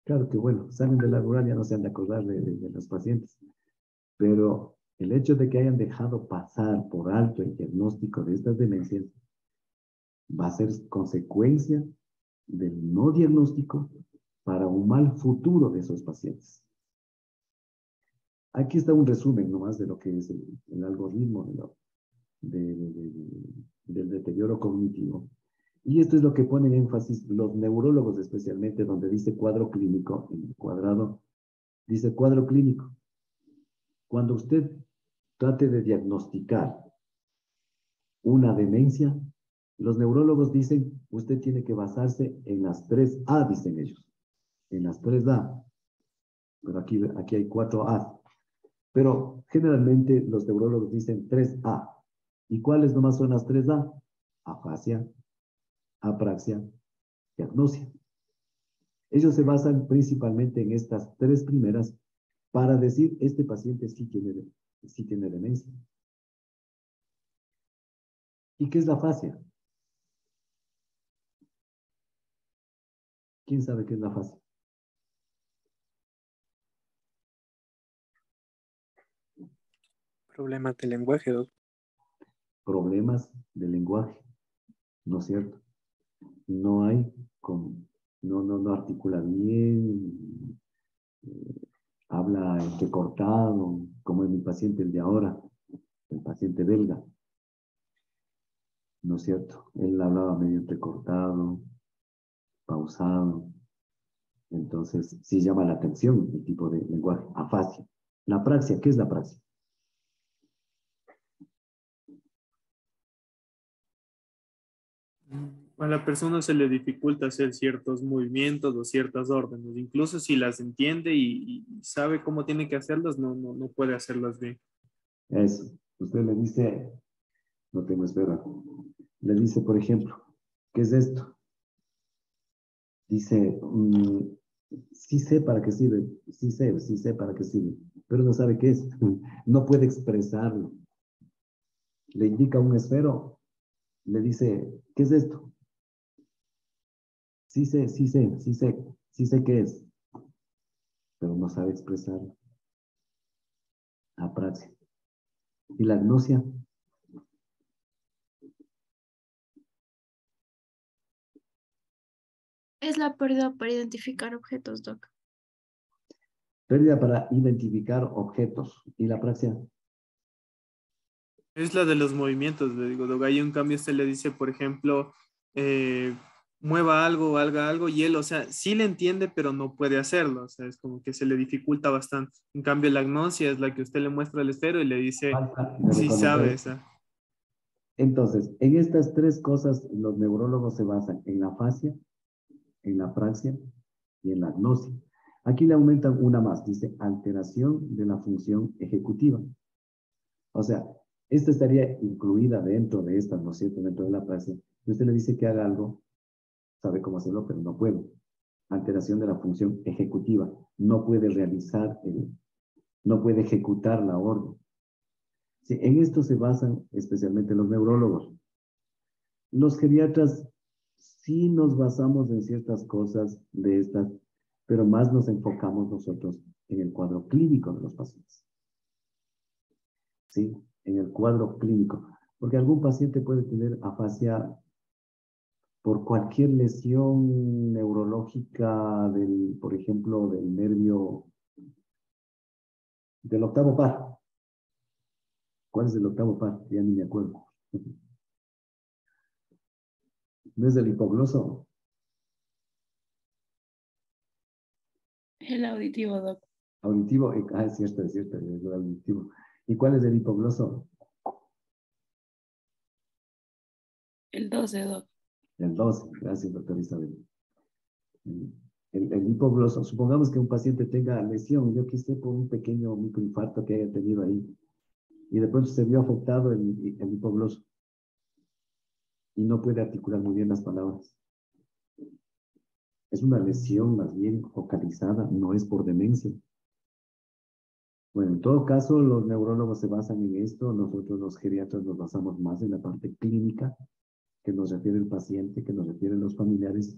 claro que bueno, salen de la rural, ya no se han de acordar de los pacientes. Pero el hecho de que hayan dejado pasar por alto el diagnóstico de estas demencias va a ser consecuencia del no diagnóstico para un mal futuro de esos pacientes. Aquí está un resumen nomás de lo que es el algoritmo del deterioro cognitivo. Y esto es lo que ponen énfasis los neurólogos especialmente, donde dice cuadro clínico, en el cuadrado, dice cuadro clínico. Cuando usted trate de diagnosticar una demencia, los neurólogos dicen, usted tiene que basarse en las 3A, dicen ellos, en las 3A. Pero aquí hay 4A. Pero generalmente los neurólogos dicen 3A. ¿Y cuáles nomás son las 3A? Afasia, apraxia y agnosia. Ellos se basan principalmente en estas tres primeras para decir, este paciente sí tiene demencia. ¿Y qué es la afasia? ¿Quién sabe qué es la afasia? Problemas de lenguaje, doctor. Problemas de lenguaje, ¿no es cierto? No hay, no articula bien, habla entrecortado, como en mi paciente el de ahora, el paciente belga, ¿no es cierto? Él hablaba medio entrecortado, pausado, entonces sí llama la atención el tipo de lenguaje, afasia. La apraxia, ¿qué es la apraxia? A la persona se le dificulta hacer ciertos movimientos o ciertas órdenes, incluso si las entiende y sabe cómo tiene que hacerlas, no puede hacerlas bien. Eso. Usted le dice, no tengo espera, le dice, por ejemplo, ¿qué es esto? Dice, sí sé para qué sirve, sí sé para qué sirve, pero no sabe qué es, no puede expresarlo. Le indica un esfero, le dice, ¿qué es esto? Sí sé qué es, pero no sabe expresarlo. Apraxia. Y la agnosia, Es la pérdida para identificar objetos, Doc. pérdida para identificar objetos. Y la apraxia, Es la de los movimientos, le digo, Dogayo, en cambio usted le dice, por ejemplo, mueva algo, haga algo, y él, o sea, sí le entiende, pero no puede hacerlo, o sea, es como que se le dificulta bastante. En cambio, la agnosia es la que usted le muestra el esfero y le dice, falta de sí sabe, reconocer. esa. Entonces, en estas tres cosas, los neurólogos se basan en la afasia, en la apraxia y en la agnosia. Aquí le aumentan una más, dice alteración de la función ejecutiva. O sea, esta estaría incluida dentro de esta, ¿no es cierto? Dentro de la apraxia. Y usted le dice que haga algo, sabe cómo hacerlo, pero no puede. Alteración de la función ejecutiva. No puede no puede ejecutar la orden. Sí, en esto se basan especialmente los neurólogos. Los geriatras sí nos basamos en ciertas cosas de estas, pero más nos enfocamos nosotros en el cuadro clínico de los pacientes. ¿Sí? En el cuadro clínico. Porque algún paciente puede tener afasia por cualquier lesión neurológica por ejemplo, del nervio del octavo par. ¿Cuál es el octavo par? Ya ni me acuerdo. ¿No es el hipogloso? El auditivo, Doc. Auditivo. Es cierto, es el auditivo. ¿Y cuál es el hipogloso? El 12, Doc. El 12. Gracias, doctor Isabel. El hipogloso. Supongamos que un paciente tenga lesión, yo qué sé, por un pequeño microinfarto que haya tenido ahí, y de pronto se vio afectado el hipogloso y no puede articular muy bien las palabras. Es una lesión más bien focalizada, no es por demencia. Bueno, en todo caso, los neurólogos se basan en esto, nosotros los geriatras nos basamos más en la parte clínica, que nos refiere el paciente, que nos refieren los familiares.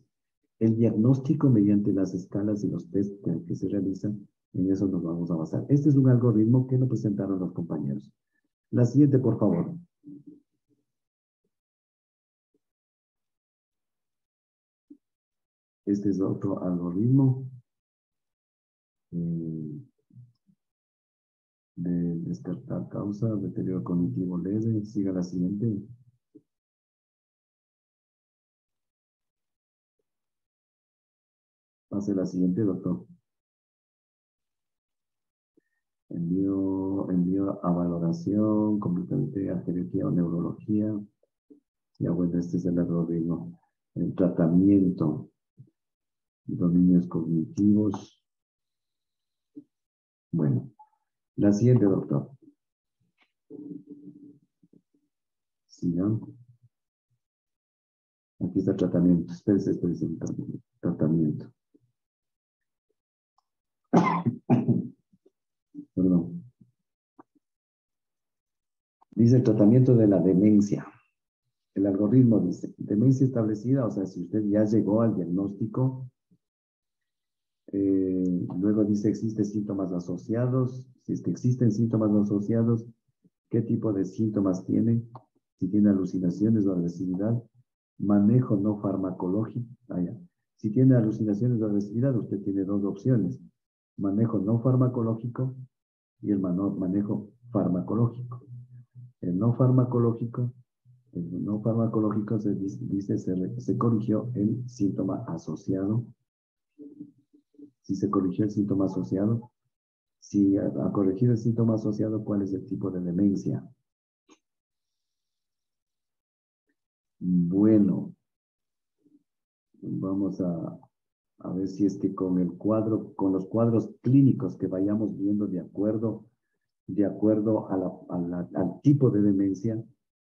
El diagnóstico mediante las escalas y los test que se realizan, en eso nos vamos a basar. Este es un algoritmo que nos presentaron los compañeros. La siguiente, por favor. Este es otro algoritmo de descartar causa, deterioro cognitivo leve. Siga la siguiente. Pase la siguiente, doctor. Envío a valoración, completamente a geriatría o neurología. Ya bueno, este es el algoritmo. El tratamiento, dominios cognitivos. Bueno, la siguiente, doctor. Siga. Aquí está el tratamiento. Espérese. Tratamiento. Perdón. Dice el tratamiento de la demencia. El algoritmo dice, demencia establecida, o sea, si usted ya llegó al diagnóstico, luego dice, existen síntomas asociados. Si es que existen síntomas asociados, ¿qué tipo de síntomas tiene? Si tiene alucinaciones o agresividad, manejo no farmacológico. Si tiene alucinaciones o agresividad, usted tiene dos opciones. Manejo no farmacológico y el manejo farmacológico. El no farmacológico se dice, se corrigió el síntoma asociado. Si se corrigió el síntoma asociado, si ha corregido el síntoma asociado, ¿cuál es el tipo de demencia? Bueno, vamos a ver si es que con los cuadros clínicos que vayamos viendo de acuerdo al tipo de demencia,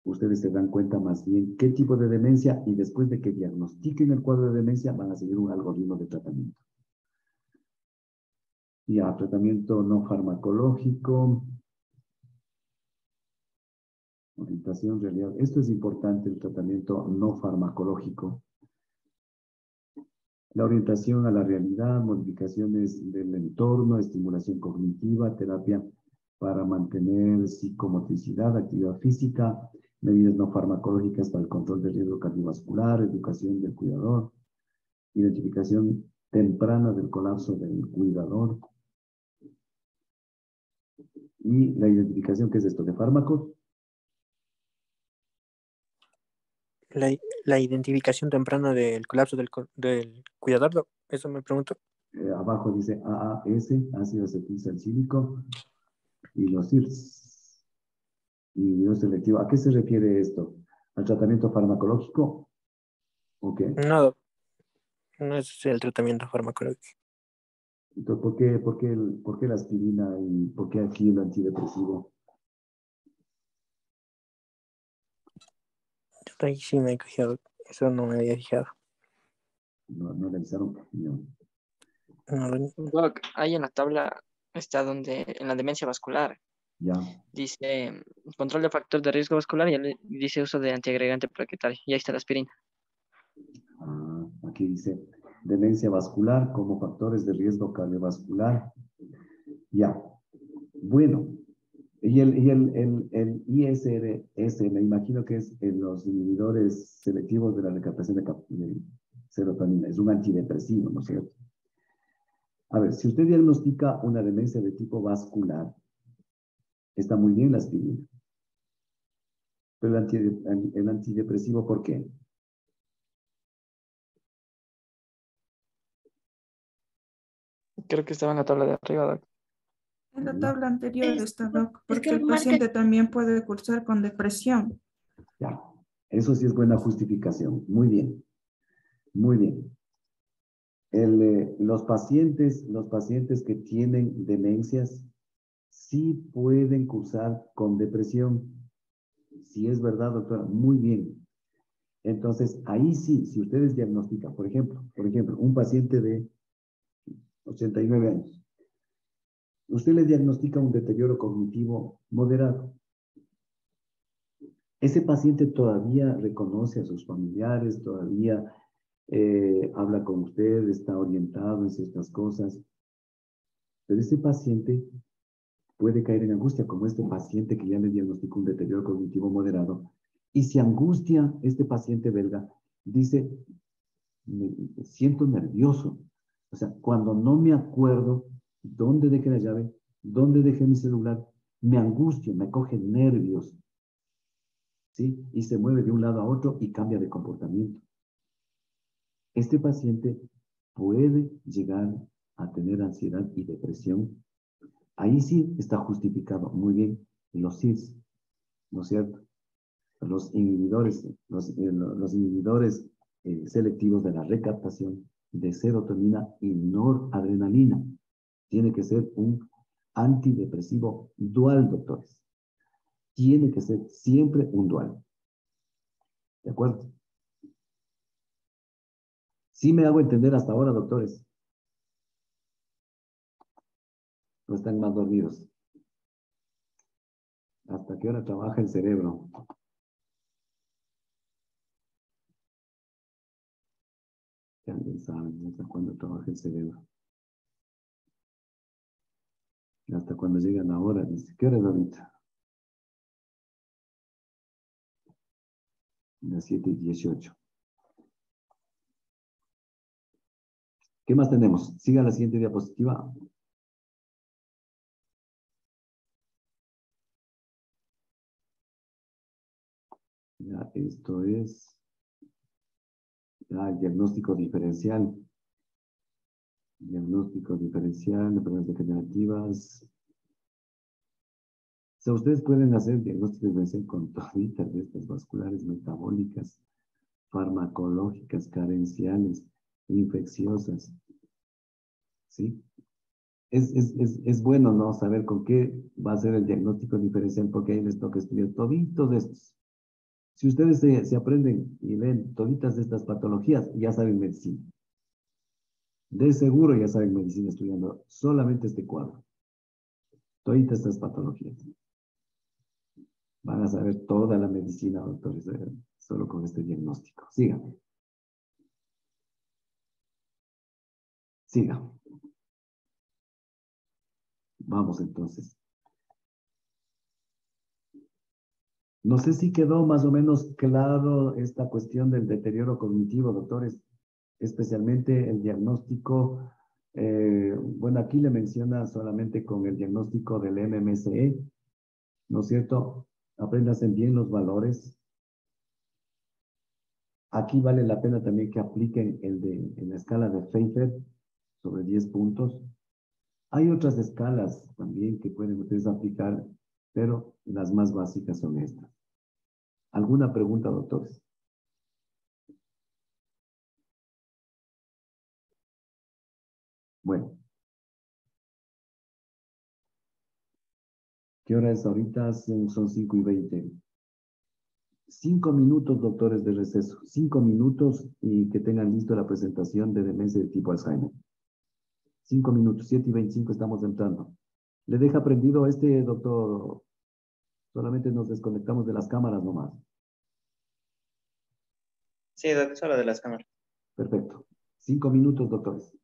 ustedes se dan cuenta más bien qué tipo de demencia, y después de que diagnostiquen el cuadro de demencia van a seguir un algoritmo de tratamiento. Ya, tratamiento no farmacológico, orientación, realidad. Esto es importante, el tratamiento no farmacológico. La orientación a la realidad, modificaciones del entorno, estimulación cognitiva, terapia para mantener psicomotricidad, actividad física, medidas no farmacológicas para el control del riesgo cardiovascular, educación del cuidador, identificación temprana del colapso del cuidador. Y la identificación, ¿qué es esto? ¿De fármacos? La identificación temprana del colapso del cuidador, eso me pregunto. Abajo dice AAS, ácido acetilsalicílico, y los IRS. Y no selectivo. ¿A qué se refiere esto? ¿Al tratamiento farmacológico? ¿O qué? No, no es el tratamiento farmacológico. Entonces, ¿por qué la aspirina y por qué aquí el antidepresivo? Ahí sí me he fijado, eso no me había fijado. No revisaron. No. Doc, ahí en la tabla está en la demencia vascular, Ya. dice control de factor de riesgo vascular y dice uso de antiagregante plaquetario. Y ahí está la aspirina. Aquí dice demencia vascular como factores de riesgo cardiovascular. Ya. Bueno. Y el ISRS, me imagino que es en los inhibidores selectivos de la recaptación de serotonina. Es un antidepresivo, ¿no es cierto? A ver, si usted diagnostica una demencia de tipo vascular, está muy bien la aspirina. Pero el antidepresivo, ¿por qué? Creo que estaba en la tabla de arriba, Doc. En la tabla anterior está, Doc, porque que el paciente también puede cursar con depresión. Ya, eso sí es buena justificación. Muy bien, muy bien. Los pacientes que tienen demencias sí pueden cursar con depresión. Sí es verdad, doctora, muy bien. Entonces, ahí sí, si ustedes diagnostican, por ejemplo, un paciente de 89 años, usted le diagnostica un deterioro cognitivo moderado. Ese paciente todavía reconoce a sus familiares, todavía habla con usted, está orientado en ciertas cosas, pero ese paciente puede caer en angustia, como este paciente que ya le diagnosticó un deterioro cognitivo moderado, y se angustia este paciente belga, dice, me siento nervioso. O sea, cuando no me acuerdo dónde dejé la llave, dónde dejé mi celular, me angustio, me coge nervios, ¿sí? Y se mueve de un lado a otro y cambia de comportamiento. Este paciente puede llegar a tener ansiedad y depresión. Ahí sí está justificado muy bien los CIRS, ¿no es cierto? Los inhibidores selectivos de la recaptación de serotonina y noradrenalina. Tiene que ser un antidepresivo dual, doctores. Tiene que ser siempre un dual. ¿De acuerdo? Sí me hago entender hasta ahora, doctores. No están más dormidos. ¿Hasta qué hora trabaja el cerebro? Ya alguien sabe, hasta cuándo trabaja el cerebro. Hasta cuando llegan la hora, dice, ¿qué hora es ahorita? Las 7:18. ¿Qué más tenemos? Siga la siguiente diapositiva. Ya, esto es el diagnóstico diferencial. Diagnóstico diferencial de enfermedades degenerativas. O sea, ustedes pueden hacer diagnóstico diferencial con toditas de estas vasculares, metabólicas, farmacológicas, carenciales, infecciosas. ¿Sí? Es bueno, ¿no? Saber con qué va a ser el diagnóstico diferencial, porque ahí les toca estudiar toditos de estos. Si ustedes se aprenden y ven toditas de estas patologías, ya saben medicina. De seguro ya saben medicina estudiando solamente este cuadro. Toditas estas patologías. Van a saber toda la medicina, doctores, solo con este diagnóstico. Siga. Siga. Vamos entonces. No sé si quedó más o menos claro esta cuestión del deterioro cognitivo, doctores, especialmente el diagnóstico. Bueno, aquí le menciona solamente con el diagnóstico del MMSE, ¿no es cierto? Apréndanse bien los valores. Aquí vale la pena también que apliquen en la escala de Pfeiffer sobre 10 puntos. Hay otras escalas también que pueden ustedes aplicar, pero las más básicas son estas. ¿Alguna pregunta, doctores? Bueno, ¿qué hora es ahorita? Son 5:20. 5 minutos, doctores, de receso. 5 minutos y que tengan listo la presentación de demencia de tipo Alzheimer. 5 minutos, 7:25 estamos entrando. ¿Le deja prendido este, doctor? Solamente nos desconectamos de las cámaras nomás. Sí, solo de las cámaras. Perfecto. 5 minutos, doctores.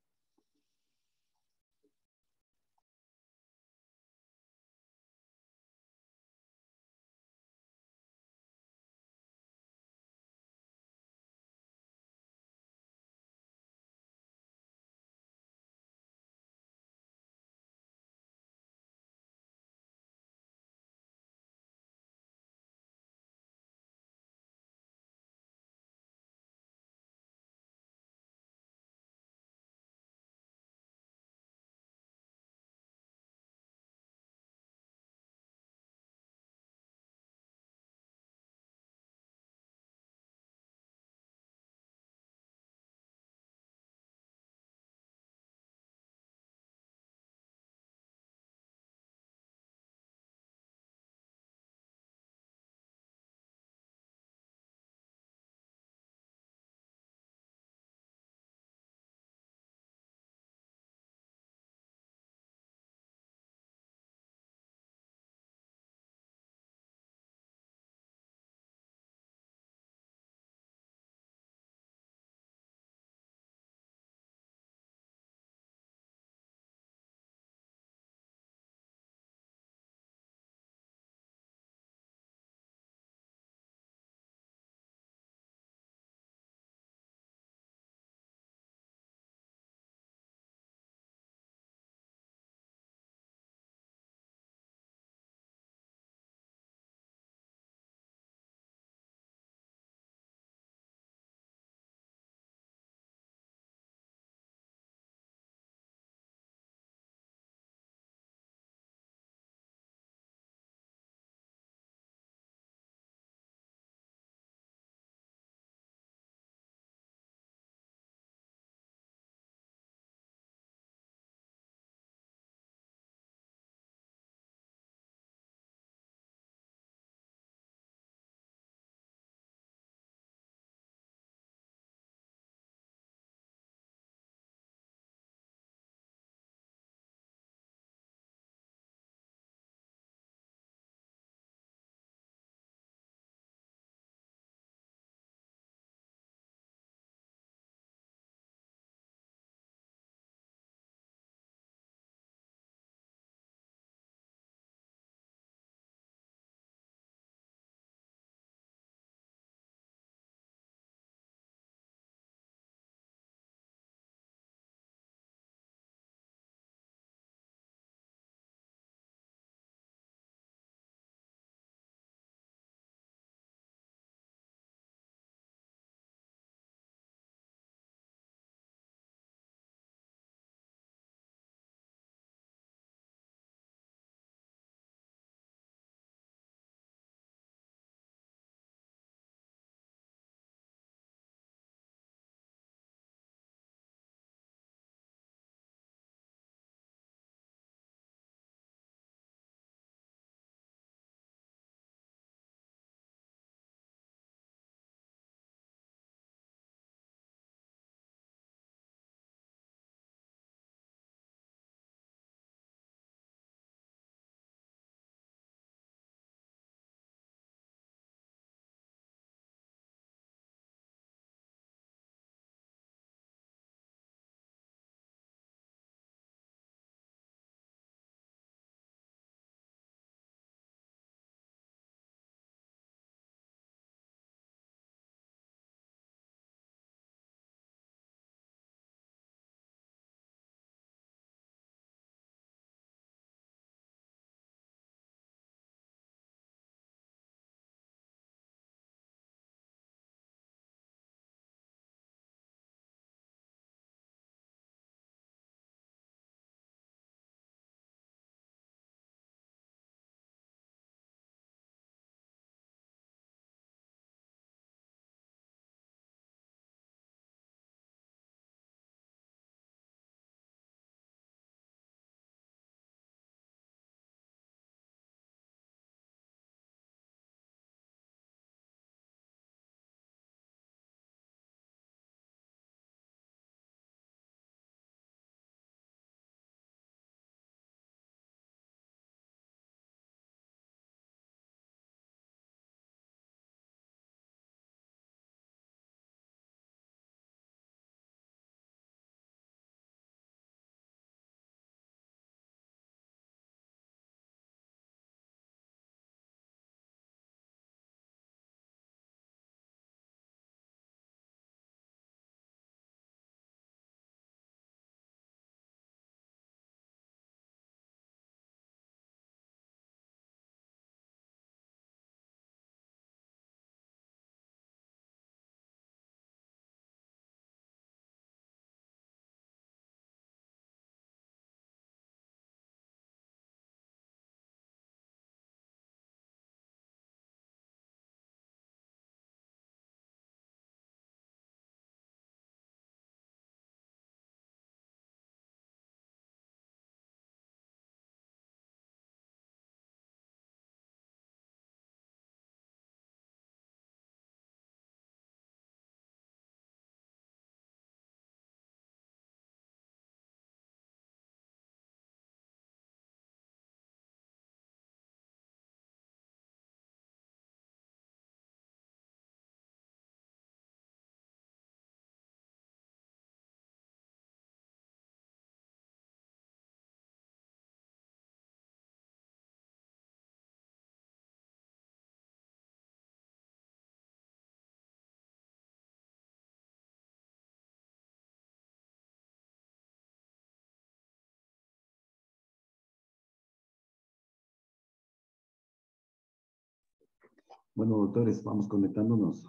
Bueno, doctores, vamos conectándonos.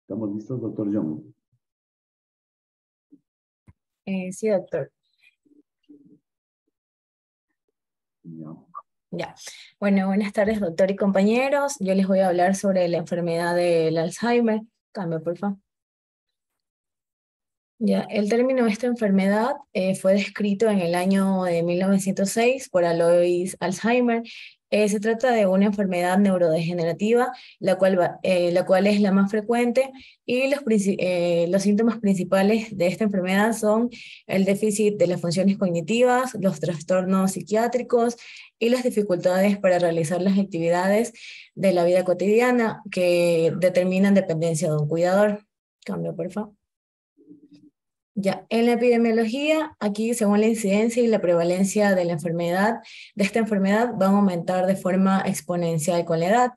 ¿Estamos listos, doctor John? Sí, doctor. Ya. Ya. Bueno, buenas tardes, doctor y compañeros. Yo les voy a hablar sobre la enfermedad del Alzheimer. Cambio, por favor. Ya, el término de esta enfermedad fue descrito en el año de 1906 por Alois Alzheimer. Se trata de una enfermedad neurodegenerativa, la cual es la más frecuente, y los síntomas principales de esta enfermedad son el déficit de las funciones cognitivas, los trastornos psiquiátricos y las dificultades para realizar las actividades de la vida cotidiana que determinan dependencia de un cuidador. Cambio, por favor. Ya, en la epidemiología, aquí según la incidencia y la prevalencia de esta enfermedad van a aumentar de forma exponencial con la edad.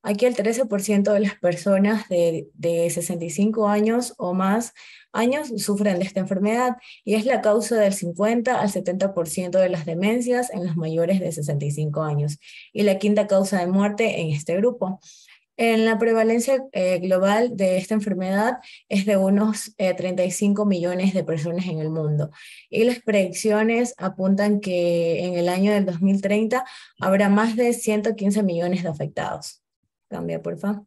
Aquí el 13% de las personas de 65 años o más años sufren de esta enfermedad y es la causa del 50 al 70% de las demencias en los mayores de 65 años y la quinta causa de muerte en este grupo. En la prevalencia global de esta enfermedad es de unos 35 millones de personas en el mundo. Y las predicciones apuntan que en el año del 2030 habrá más de 115 millones de afectados. Cambia, por favor.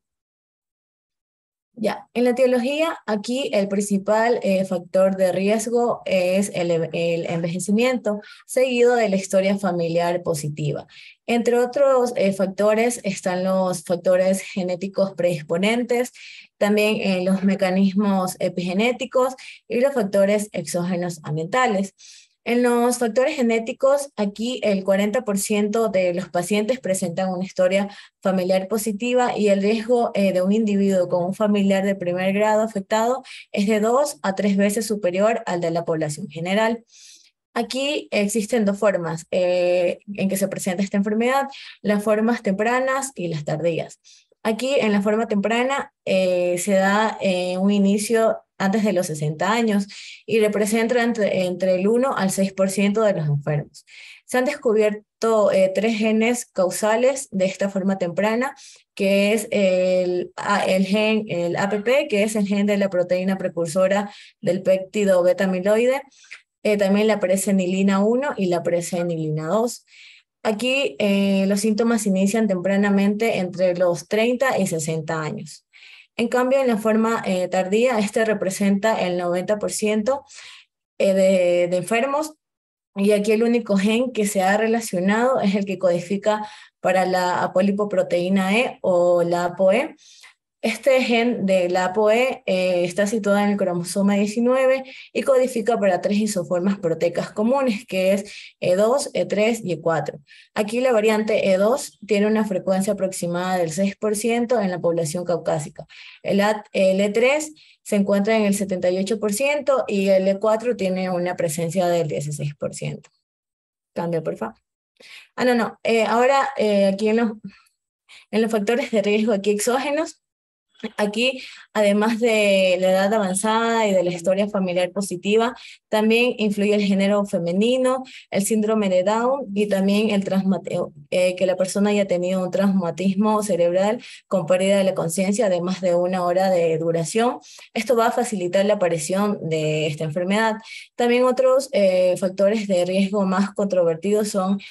Ya, en la etiología, aquí el principal factor de riesgo es el envejecimiento, seguido de la historia familiar positiva. Entre otros factores están los factores genéticos predisponentes, también los mecanismos epigenéticos y los factores exógenos ambientales. En los factores genéticos, aquí el 40% de los pacientes presentan una historia familiar positiva y el riesgo de un individuo con un familiar de primer grado afectado es de 2 a 3 veces superior al de la población general. Aquí existen dos formas en que se presenta esta enfermedad, las formas tempranas y las tardías. Aquí en la forma temprana se da un inicio antes de los 60 años y representa entre el 1 al 6% de los enfermos. Se han descubierto 3 genes causales de esta forma temprana, que es el APP, que es el gen de la proteína precursora del péptido beta-amiloide, también la presenilina 1 y la presenilina 2. Aquí los síntomas se inician tempranamente entre los 30 y 60 años. En cambio, en la forma tardía, este representa el 90% de enfermos, y aquí el único gen que se ha relacionado es el que codifica para la apolipoproteína E o la ApoE. Este gen de la ApoE está situado en el cromosoma 19 y codifica para 3 isoformas proteicas comunes, que es E2, E3 y E4. Aquí la variante E2 tiene una frecuencia aproximada del 6% en la población caucásica. El E3 se encuentra en el 78% y el E4 tiene una presencia del 16%. Cambio, por favor. Ahora aquí en los factores de riesgo aquí exógenos. Aquí, además de la edad avanzada y de la historia familiar positiva, también influye el género femenino, el síndrome de Down y también que la persona haya tenido un traumatismo cerebral con pérdida de la conciencia de más de 1 hora de duración. Esto va a facilitar la aparición de esta enfermedad. También otros factores de riesgo más controvertidos son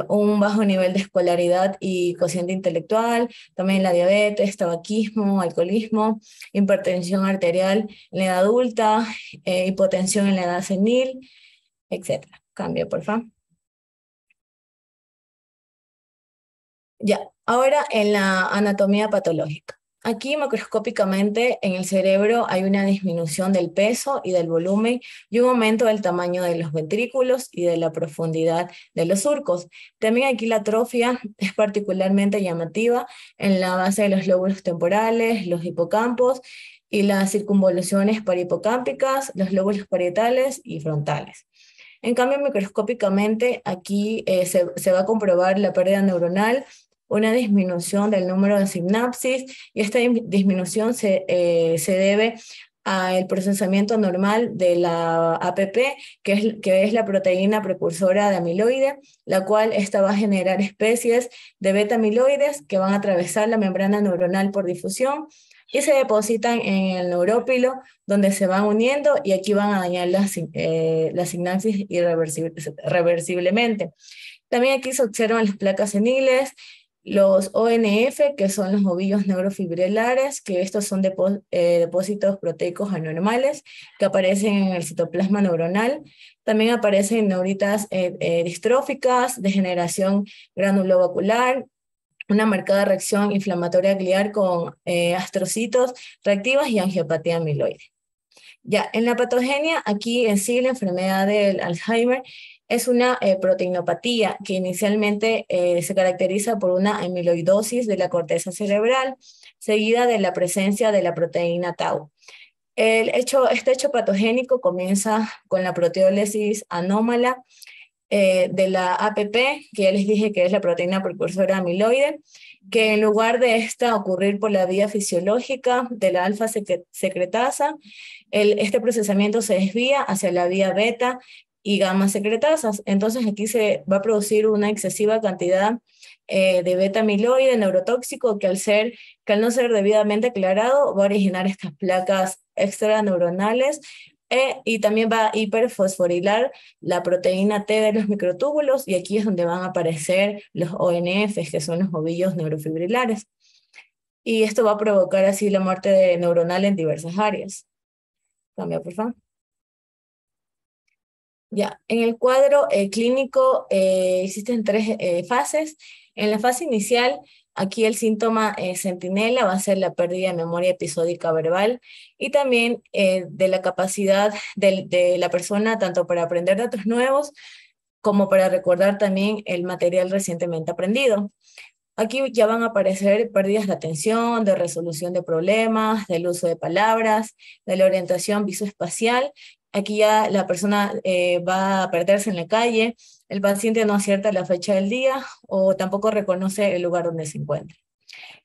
un bajo nivel de escolaridad y cociente intelectual, también la diabetes, tabaquismo, alcoholismo, hipertensión arterial en la edad adulta, hipotensión en la edad senil, etc. Cambio, por favor. Ya, ahora en la anatomía patológica. Aquí macroscópicamente en el cerebro hay una disminución del peso y del volumen y un aumento del tamaño de los ventrículos y de la profundidad de los surcos. También aquí la atrofia es particularmente llamativa en la base de los lóbulos temporales, los hipocampos y las circunvoluciones parihipocámpicas, los lóbulos parietales y frontales. En cambio, microscópicamente aquí se va a comprobar la pérdida neuronal una disminución del número de sinapsis, y esta disminución se debe al procesamiento normal de la APP, que es la proteína precursora de amiloide, la cual esta va a generar especies de beta-amiloides que van a atravesar la membrana neuronal por difusión y se depositan en el neurópilo, donde se van uniendo y aquí van a dañar la sinapsis irreversiblemente. También aquí se observan las placas seniles, los ONF, que son los ovillos neurofibrilares, que estos son depósitos proteicos anormales que aparecen en el citoplasma neuronal. También aparecen neuritas distróficas, degeneración granulovacular, una marcada reacción inflamatoria glial con astrocitos reactivas y angiopatía amiloide. Ya, en la patogenia, aquí en sí la enfermedad del Alzheimer es una proteinopatía que inicialmente se caracteriza por una amiloidosis de la corteza cerebral, seguida de la presencia de la proteína tau. Este hecho patogénico comienza con la proteólisis anómala de la APP, que ya les dije que es la proteína precursora amiloide, que en lugar de esta ocurrir por la vía fisiológica de la alfa secretasa, este procesamiento se desvía hacia la vía beta y gamma secretasas. Entonces aquí se va a producir una excesiva cantidad de beta amiloide neurotóxico que al no ser debidamente aclarado va a originar estas placas extraneuronales y también va a hiperfosforilar la proteína T de los microtúbulos, y aquí es donde van a aparecer los ONFs, que son los ovillos neurofibrilares. Y esto va a provocar así la muerte neuronal en diversas áreas. Cambia, por favor. Ya, en el cuadro clínico existen tres fases. En la fase inicial, aquí el síntoma centinela va a ser la pérdida de memoria episódica verbal y también de la capacidad de la persona tanto para aprender datos nuevos como para recordar también el material recientemente aprendido. Aquí ya van a aparecer pérdidas de atención, de resolución de problemas, del uso de palabras, de la orientación visoespacial. Aquí ya la persona va a perderse en la calle, el paciente no acierta la fecha del día o tampoco reconoce el lugar donde se encuentra.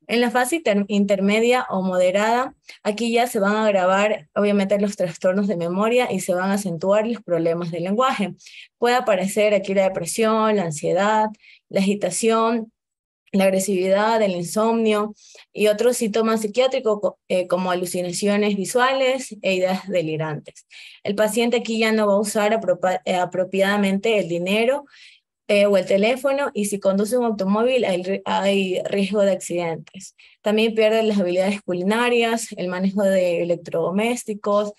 En la fase intermedia o moderada, aquí ya se van a agravar obviamente los trastornos de memoria y se van a acentuar los problemas del lenguaje. Puede aparecer aquí la depresión, la ansiedad, la agitación, la agresividad, el insomnio y otros síntomas psiquiátricos como alucinaciones visuales e ideas delirantes. El paciente aquí ya no va a usar apropiadamente el dinero o el teléfono, y si conduce un automóvil hay riesgo de accidentes. También pierde las habilidades culinarias, el manejo de electrodomésticos,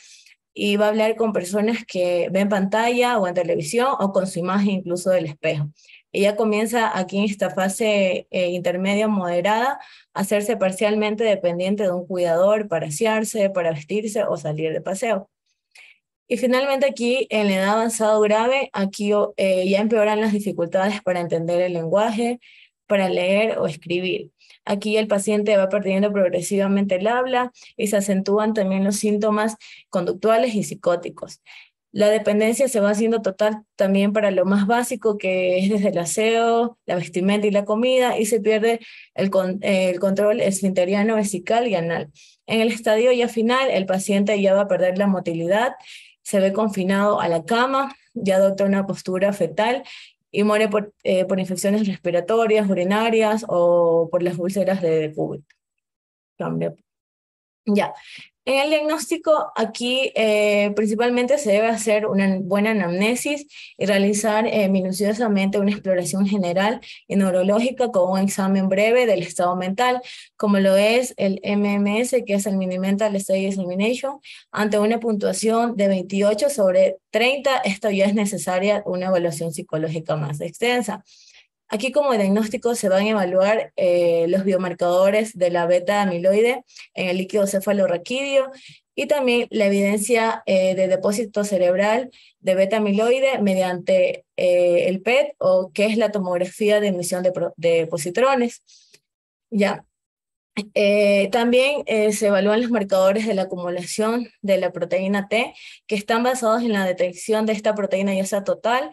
y va a hablar con personas que ven pantalla o en televisión o con su imagen incluso del espejo. Ella comienza aquí en esta fase intermedia moderada a hacerse parcialmente dependiente de un cuidador para asearse, para vestirse o salir de paseo. Y finalmente aquí en la edad avanzada grave, aquí ya empeoran las dificultades para entender el lenguaje, para leer o escribir. Aquí el paciente va perdiendo progresivamente el habla y se acentúan también los síntomas conductuales y psicóticos. La dependencia se va haciendo total también para lo más básico, que es desde el aseo, la vestimenta y la comida, y se pierde el control esfinteriano, vesical y anal. En el estadio ya final, el paciente ya va a perder la motilidad, se ve confinado a la cama, ya adopta una postura fetal y muere por infecciones respiratorias, urinarias o por las úlceras de cúbito. Cambia. Ya. En el diagnóstico, aquí principalmente se debe hacer una buena anamnesis y realizar minuciosamente una exploración general y neurológica con un examen breve del estado mental, como lo es el MMS, que es el Mini-Mental State Examination. Ante una puntuación de 28 sobre 30, esto ya es necesaria una evaluación psicológica más extensa. Aquí como diagnóstico se van a evaluar los biomarcadores de la beta-amiloide en el líquido cefalorraquídeo y también la evidencia de depósito cerebral de beta-amiloide mediante el PET, o que es la tomografía de emisión de positrones. Ya. También se evalúan los marcadores de la acumulación de la proteína T, que están basados en la detección de esta proteína ya sea total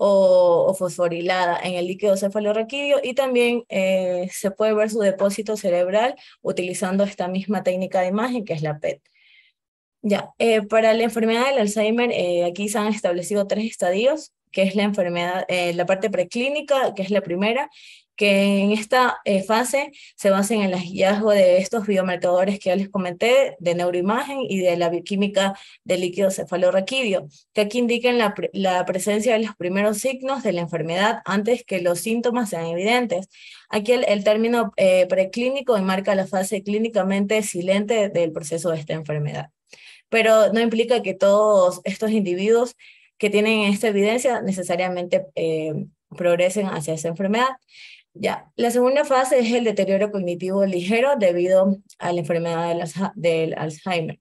o fosforilada en el líquido cefalorraquídeo, y también se puede ver su depósito cerebral utilizando esta misma técnica de imagen que es la PET. Ya, para la enfermedad del Alzheimer, aquí se han establecido 3 estadios, que es la enfermedad, la parte preclínica, que es la primera, que en esta fase se basa en el hallazgo de estos biomarcadores que ya les comenté, de neuroimagen y de la bioquímica del líquido cefalorraquídeo, que aquí indican la presencia de los primeros signos de la enfermedad antes que los síntomas sean evidentes. Aquí el término preclínico enmarca la fase clínicamente silente del proceso de esta enfermedad, pero no implica que todos estos individuos que tienen esta evidencia necesariamente progresen hacia esa enfermedad. Ya, la segunda fase es el deterioro cognitivo ligero debido a la enfermedad del Alzheimer.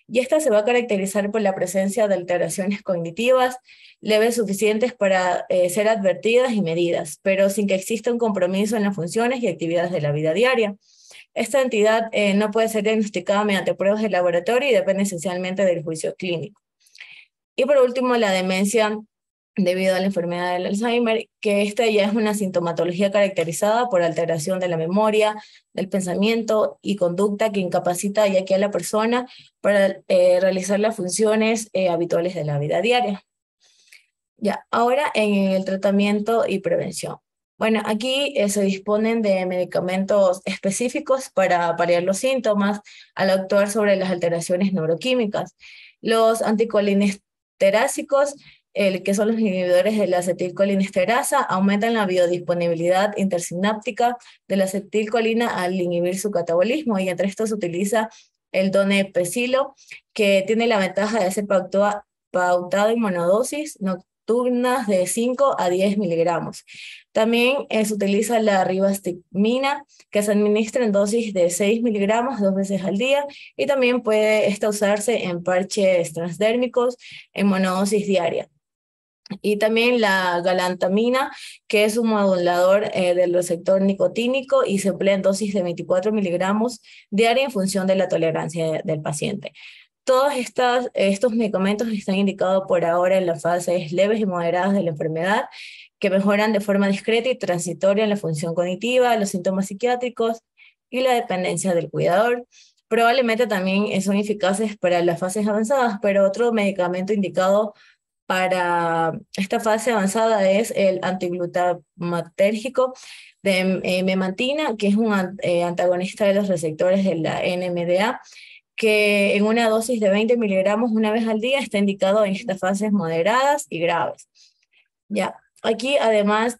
Y esta se va a caracterizar por la presencia de alteraciones cognitivas leves suficientes para ser advertidas y medidas, pero sin que exista un compromiso en las funciones y actividades de la vida diaria. Esta entidad no puede ser diagnosticada mediante pruebas de laboratorio y depende esencialmente del juicio clínico. Y por último, la demencia debido a la enfermedad del Alzheimer, que esta ya es una sintomatología caracterizada por alteración de la memoria, del pensamiento y conducta que incapacita ya que a la persona para realizar las funciones habituales de la vida diaria. Ya, ahora en el tratamiento y prevención. Bueno, aquí se disponen de medicamentos específicos para paliar los síntomas al actuar sobre las alteraciones neuroquímicas. Los anticolinesteráticos, que son los inhibidores de la acetilcolinesterasa, aumentan la biodisponibilidad intersináptica de la acetilcolina al inhibir su catabolismo, y entre estos se utiliza el donepezilo, que tiene la ventaja de ser pautado en monodosis nocturnas de 5 a 10 miligramos. También se utiliza la ribastigmina, que se administra en dosis de 6 miligramos 2 veces al día, y también puede usarse en parches transdérmicos en monodosis diaria. Y también la galantamina, que es un modulador del receptor nicotínico y se emplea en dosis de 24 miligramos diaria en función de la tolerancia del paciente. Todos estos medicamentos están indicados por ahora en las fases leves y moderadas de la enfermedad, que mejoran de forma discreta y transitoria la función cognitiva, los síntomas psiquiátricos y la dependencia del cuidador. Probablemente también son eficaces para las fases avanzadas, pero otro medicamento indicado para esta fase avanzada es el antiglutamatérgico de memantina, que es un antagonista de los receptores de la NMDA, que en una dosis de 20 miligramos una vez al día está indicado en estas fases moderadas y graves. Ya, aquí además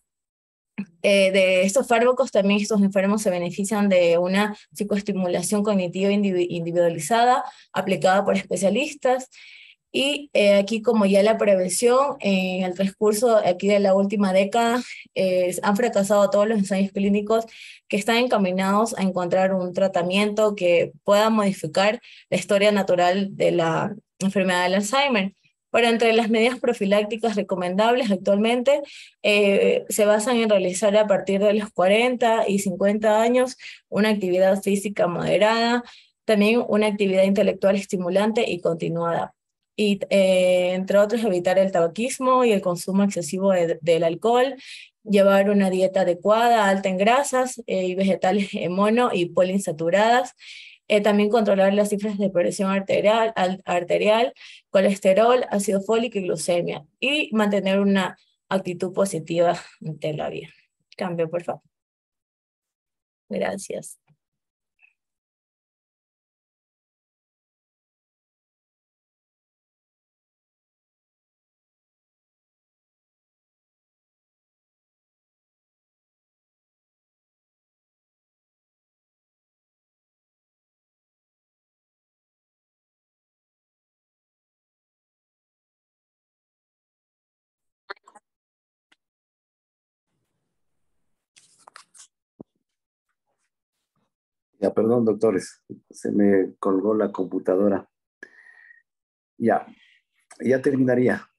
de estos fármacos, también estos enfermos se benefician de una psicoestimulación cognitiva individualizada aplicada por especialistas. Y aquí, como ya la prevención, en el transcurso aquí de la última década, han fracasado todos los ensayos clínicos que están encaminados a encontrar un tratamiento que pueda modificar la historia natural de la enfermedad del Alzheimer. Pero entre las medidas profilácticas recomendables actualmente se basan en realizar a partir de los 40 y 50 años una actividad física moderada, también una actividad intelectual estimulante y continuada. Y entre otros, evitar el tabaquismo y el consumo excesivo del alcohol, llevar una dieta adecuada, alta en grasas y vegetales mono y poliinsaturadas. También controlar las cifras de presión arterial, colesterol, ácido fólico y glucemia. Y mantener una actitud positiva ante la vida. Cambio, por favor. Gracias. Ya, perdón, doctores, se me colgó la computadora. Ya, ya terminaría.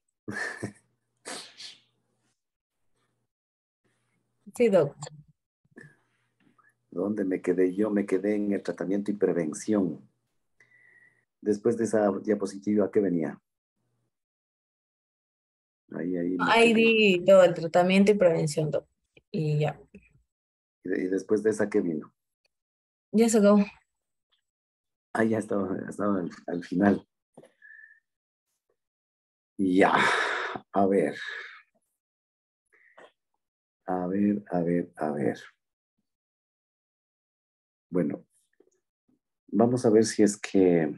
Sí, doctor. ¿Dónde me quedé? Yo me quedé en el tratamiento y prevención. Después de esa diapositiva, ¿qué venía? Ahí. Ahí di todo el tratamiento y prevención, doc. Y ya. Y después de esa, ¿qué vino? Ya se acabó. Ya estaba al final. Ya, a ver. Bueno, vamos a ver si es que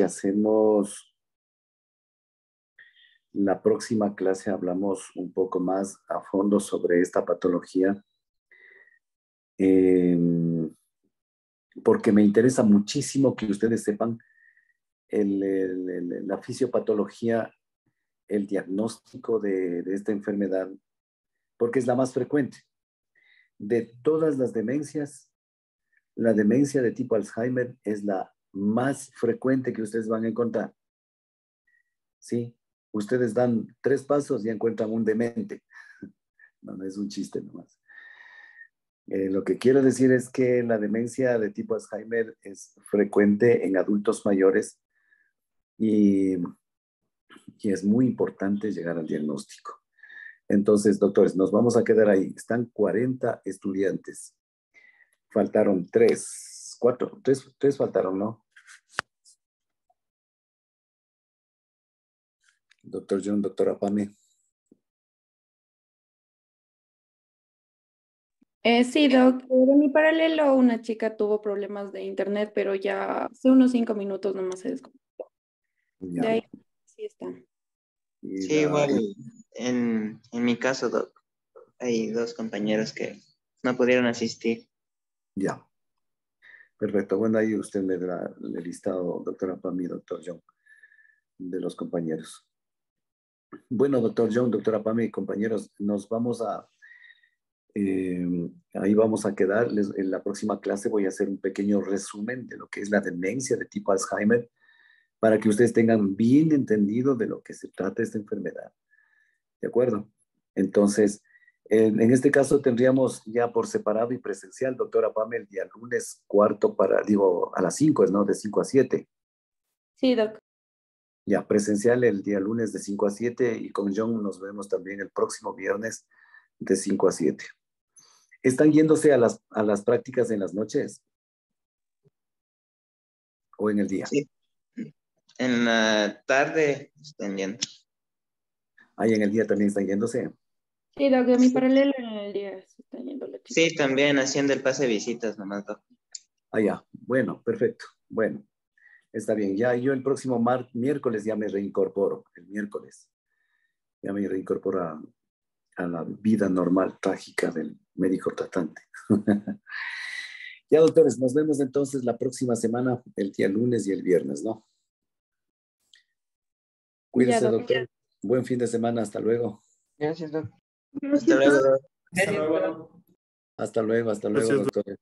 hacemos la próxima clase, hablamos un poco más a fondo sobre esta patología, porque me interesa muchísimo que ustedes sepan la fisiopatología, el diagnóstico de esta enfermedad, porque es la más frecuente. De todas las demencias, la demencia de tipo Alzheimer es la más frecuente que ustedes van a encontrar. ¿Sí? Ustedes dan 3 pasos y encuentran un demente. No es un chiste nomás. Lo que quiero decir es que la demencia de tipo Alzheimer es frecuente en adultos mayores y es muy importante llegar al diagnóstico. Entonces, doctores, nos vamos a quedar ahí. Están 40 estudiantes. Faltaron 3, 4, 3 faltaron, ¿no? Doctor John, doctora Pame. Sí, Doc, de mi paralelo una chica tuvo problemas de internet, pero ya hace unos 5 minutos nomás se desconectó. Ya. De ahí sí está. Sí, igual en mi caso, Doc, hay 2 compañeros que no pudieron asistir. Ya. Perfecto. Bueno, ahí usted me da el listado, doctora Pami, doctor John, de los compañeros. Bueno, doctor John, doctora Pami, compañeros, nos vamos a... ahí vamos a quedar. En la próxima clase voy a hacer un pequeño resumen de lo que es la demencia de tipo Alzheimer para que ustedes tengan bien entendido de lo que se trata esta enfermedad. ¿De acuerdo? Entonces, en este caso tendríamos ya por separado y presencial, doctora Pame, el día lunes a las 5, ¿no? De 5 a 7. Sí, Doc. Ya, presencial el día lunes de 5 a 7 y con John nos vemos también el próximo viernes de 5 a 7. ¿Están yéndose a las prácticas en las noches? ¿O en el día? Sí. En la tarde están yendo. Ahí en el día también están yéndose. Sí, Doc, de mi paralelo en el día se está yendo la chica. Sí, también haciendo el pase de visitas nomás, Doc. Ya. Bueno, perfecto. Bueno, está bien. Ya yo el próximo miércoles ya me reincorporo. El miércoles. Ya me reincorporo a la vida normal, trágica del médico tratante. Ya, doctores, nos vemos entonces la próxima semana, el día lunes y el viernes, ¿no? Cuídense, Ya, doctor. Buen fin de semana. Hasta luego. Gracias, Doc. Hasta luego, Doc. Hasta luego. Hasta luego, Gracias, doctor.